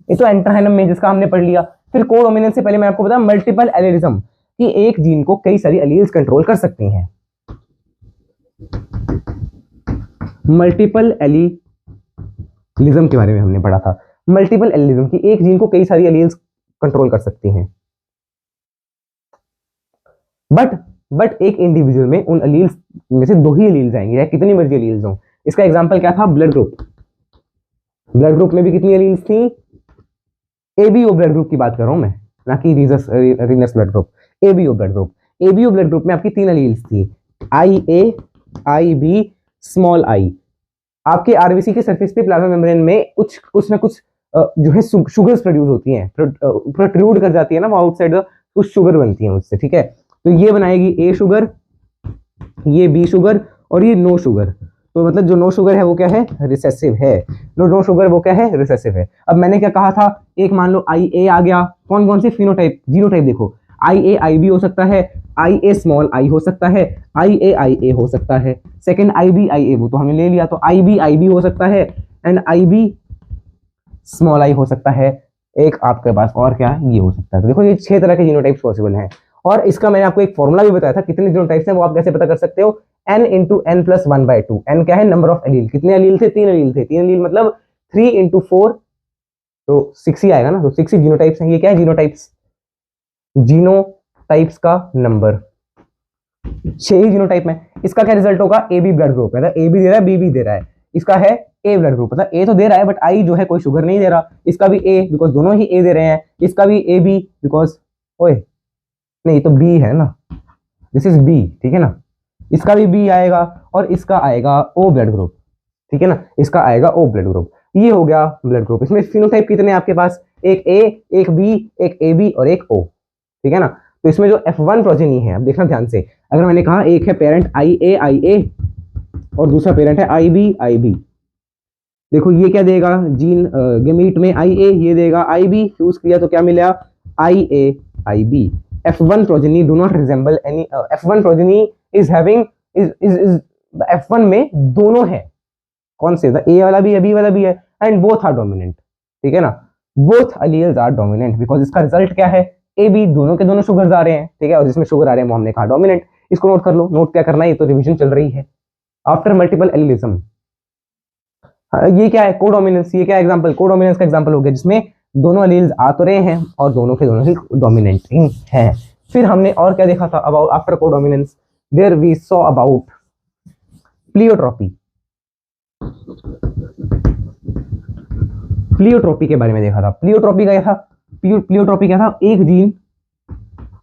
ये तो एंटर हाइनम में जिसका हमने पढ़ लिया। फिर कोडोमिनेंस से पहले मैं आपको बताया मल्टीपल एलिलिज्म, कि एक जीन को कई सारी एलील्स कंट्रोल कर सकते हैं। मल्टीपल एलिलिज्म के बारे में हमने पढ़ा था, मल्टीपल एलिलिज्म की एक जीन को कई सारी एलील्स कंट्रोल कर सकती हैं। बट एक इंडिविजुअल में उन एलील्स में से दो ही एलील्स आएंगे, या कितनी मर्जी एलील्स हों। इसका एग्जांपल क्या था, ब्लड ग्रुप। ब्लड ग्रुप में भी कितनी एलील्स थी, एबीओ ब्लड ग्रुप की बात कर रहा हूं मैं, ना कि rhesus blood group. ABO blood group में आपकी तीन एलील्स थी, IA, IB, स्मॉल आई। आपके आरबीसी के सरफेस पे प्लाज्मा मेम्ब्रेन में कुछ ना कुछ जो है शुगर्स प्रोड्यूस होती हैं, प्रोट्रूड कर जाती है ना वो आउटसाइड, कुछ शुगर बनती है उससे। ठीक है, तो ये बनाएगी A शुगर, ये B शुगर और ये नो शुगर। तो मतलब जो नो शुगर है वो क्या है, रिसेसिव है। नो शुगर वो क्या है, रिसेसिव है। अब मैंने क्या कहा था, एक मान लो IA आ गया, कौन कौन से फिनोटाइप, जीनोटाइप देखो, IA IB हो सकता है, IA स्मॉल आई हो सकता है, IA हो सकता है, सेकंड IB IA वो तो हमने ले लिया, तो IB हो सकता है एंड IB स्मॉल आई हो सकता है। एक आपके पास और क्या है, ये हो सकता है। तो देखो ये 6 तरह के जीनोटाइप्स पॉसिबल हैं। और इसका मैंने आपको एक फॉर्मूला भी बताया था, कितने जीनोटाइप्स हैं वो आप कैसे पता कर सकते हो, n × n+1/2। n क्या है, नंबर ऑफ एलील, कितने एलील थे, 3 एलील थे, 3 एलील मतलब 3 × 4 तो 6 ही आएगा ना, तो 6 ही जीनोटाइप्स हैं। ये क्या है, जीनोटाइप्स, जीनोटाइप्स का नंबर 6 ही जीनोटाइप में। इसका क्या रिजल्ट होगा, AB ब्लड ग्रुप है, AB दे रहा है, BB दे रहा है। इसका है A ब्लड ग्रुप, मतलब A तो दे रहा है बट I जो है कोई शुगर नहीं दे रहा। इसका भी A बिकॉज दोनों ही A दे रहे हैं, इसका भी AB बिकॉज ओए नहीं तो B है ना, दिस इज B, ठीक है ना। इसका भी B आएगा और इसका आएगा O ब्लड ग्रुप, ठीक है ना, इसका आएगा O ब्लड ग्रुप। ये हो गया ब्लड ग्रुप। इसमें फिनोटाइप कितने आपके पास, एक A, एक B, एक AB और एक O, ठीक है ना। तो इसमें जो F1 प्रोजेनी है, अब देखना ध्यान से, अगर मैंने कहा एक है पेरेंट IA और दूसरा पेरेंट है IB। देखो ये क्या देगा, जीन गेमीट में IA, ये देगा IB, फ्यूज किया तो क्या मिला, IB। F1 progeny do not resemble any, F1 progeny is having is F1 में दोनों है, कौन से, A वाला भी है B वाला भी है एंड बोथ आर डोमिनेंट, ठीक है ना। Both alleles are dominant because इसका रिजल्ट क्या है, ए बी दोनों के दोनों शुगर्स आ रहे हैं, ठीक है, और जिसमें शुगर आ रहे हैं वो हमने कहा डोमिनेंट। इसको नोट कर लो, नोट क्या करना है, ये तो रिवीजन चल रही है। आफ्टर मल्टीपल एलिलिज्म, ये क्या है, कोडोमिनेंस, ये क्या एग्जांपल, कोडोमिनेंस का एग्जांपल हो गया जिसमें दोनों अलील्स आ तो रहे हैं और दोनों के दोनों ही डोमिनेंट ही हैं। फिर हमने और क्या देखा था about after codominance, there we saw about pleiotropy. Pleiotropy के बारे में देखा था। प्लियोट्रॉपी का क्या था, प्लियोट्रॉपी क्या था, एक जीन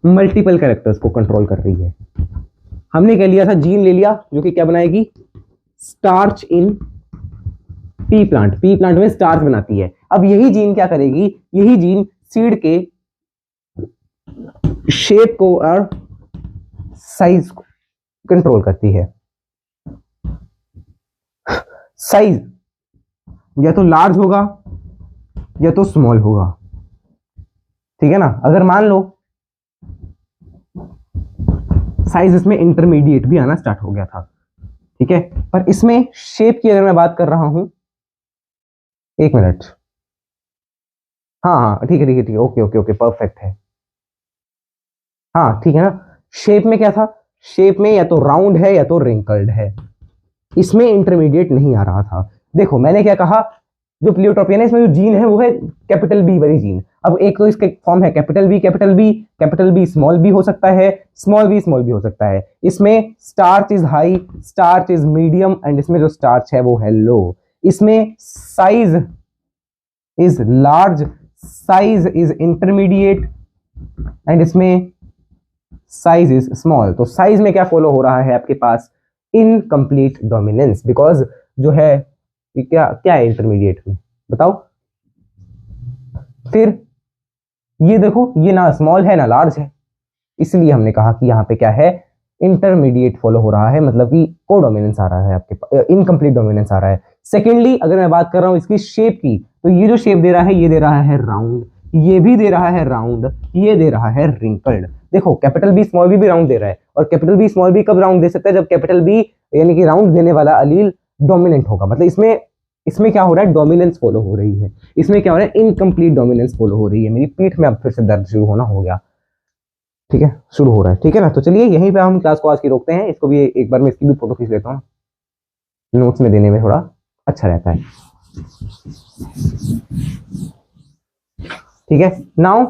मल्टीपल कैरेक्टर्स को कंट्रोल कर रही है। हमने क्या लिया था, जीन ले लिया जो कि क्या बनाएगी, starch in P plant, P plant में स्टार्च बनाती है। अब यही जीन क्या करेगी, यही जीन सीड के शेप को और साइज को कंट्रोल करती है। साइज या तो लार्ज होगा या तो स्मॉल होगा, ठीक है ना। अगर मान लो साइज इसमें इंटरमीडिएट भी आना स्टार्ट हो गया था, ठीक है, पर इसमें शेप की अगर मैं बात कर रहा हूं, एक मिनट, हाँ हाँ ठीक है ठीक है ठीक है, ओके ओके ओके परफेक्ट है, हाँ ठीक है ना। शेप में क्या था, शेप में या तो राउंड है या तो रिंकल्ड है, इसमें इंटरमीडिएट नहीं आ रहा था। देखो मैंने क्या कहा, जो प्लियोट्रॉपी है ना इसमें जो जीन है वो है कैपिटल बी वाली जीन। अब एक तो इसके फॉर्म है capital B capital B, capital B small B हो सकता है, स्मॉल बी हो सकता है। इसमें starch is high, starch is medium and इसमें जो स्टार्च है वो है लो। इसमें size is large, size is intermediate and इसमें साइज इज स्मॉल। तो साइज में क्या फॉलो हो रहा है आपके पास, इनकम्प्लीट डोमिनेंस, बिकॉज जो है क्या क्या है इंटरमीडिएट में बताओ। फिर ये देखो, ये ना स्मॉल है ना लार्ज है, इसलिए हमने कहा कि यहाँ पे क्या है, इंटरमीडिएट फॉलो हो रहा है, मतलब कि कोडोमिनेंस आ रहा है आपके पास, इनकम्प्लीट डोमिनेंस आ रहा है। सेकेंडली अगर मैं बात कर रहा हूँ इसकी शेप की, तो ये जो शेप दे रहा है ये दे रहा है राउंड, ये भी दे रहा है राउंड, ये दे रहा है रिंकल्ड। देखो capital B small B round दे रहा है, और कैपिटल बी स्मॉल बी कब राउंड दे सकता है, जब कैपिटल बी यानी कि राउंड देने वाला अलील डोमिनेंट होगा। मतलब इसमें क्या हो रहा है, डोमिनेंस फॉलो हो रही है, इसमें क्या हो रहा है, इनकम्प्लीट डोमिनेंस फॉलो हो रही है। मेरी पीठ में अब फिर से दर्द शुरू होना हो गया, ठीक है, शुरू हो रहा है, ठीक है ना। तो चलिए यहीं पे हम क्लास को आज की रोकते हैं, इसको भी एक बार मैं इसकी भी फोटो खींच लेता हूँ, नोट्स में देने में थोड़ा अच्छा रहता है, ठीक है। Now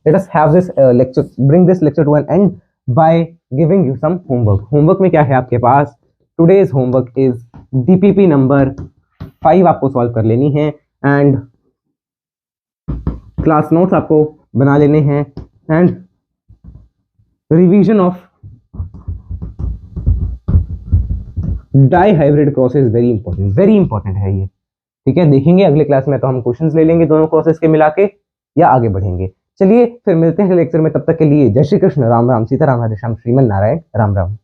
let us have this lecture, bring this lecture to an end by giving you some homework. Homework में क्या है आपके पास, today's homework is DPP number 5 आपको सॉल्व कर लेनी है एंड क्लास नोट्स आपको बना लेने हैं and revision of dihybrid crosses very important है ये, ठीक है। देखेंगे अगले क्लास में तो हम क्वेश्चंस ले लेंगे दोनों क्रॉसेस के मिला के या आगे बढ़ेंगे। चलिए फिर मिलते हैं लेक्चर में, तब तक के लिए जय श्री कृष्ण, राम राम, सीताराम, हरे श्याम, श्रीमन नारायण, राम राम।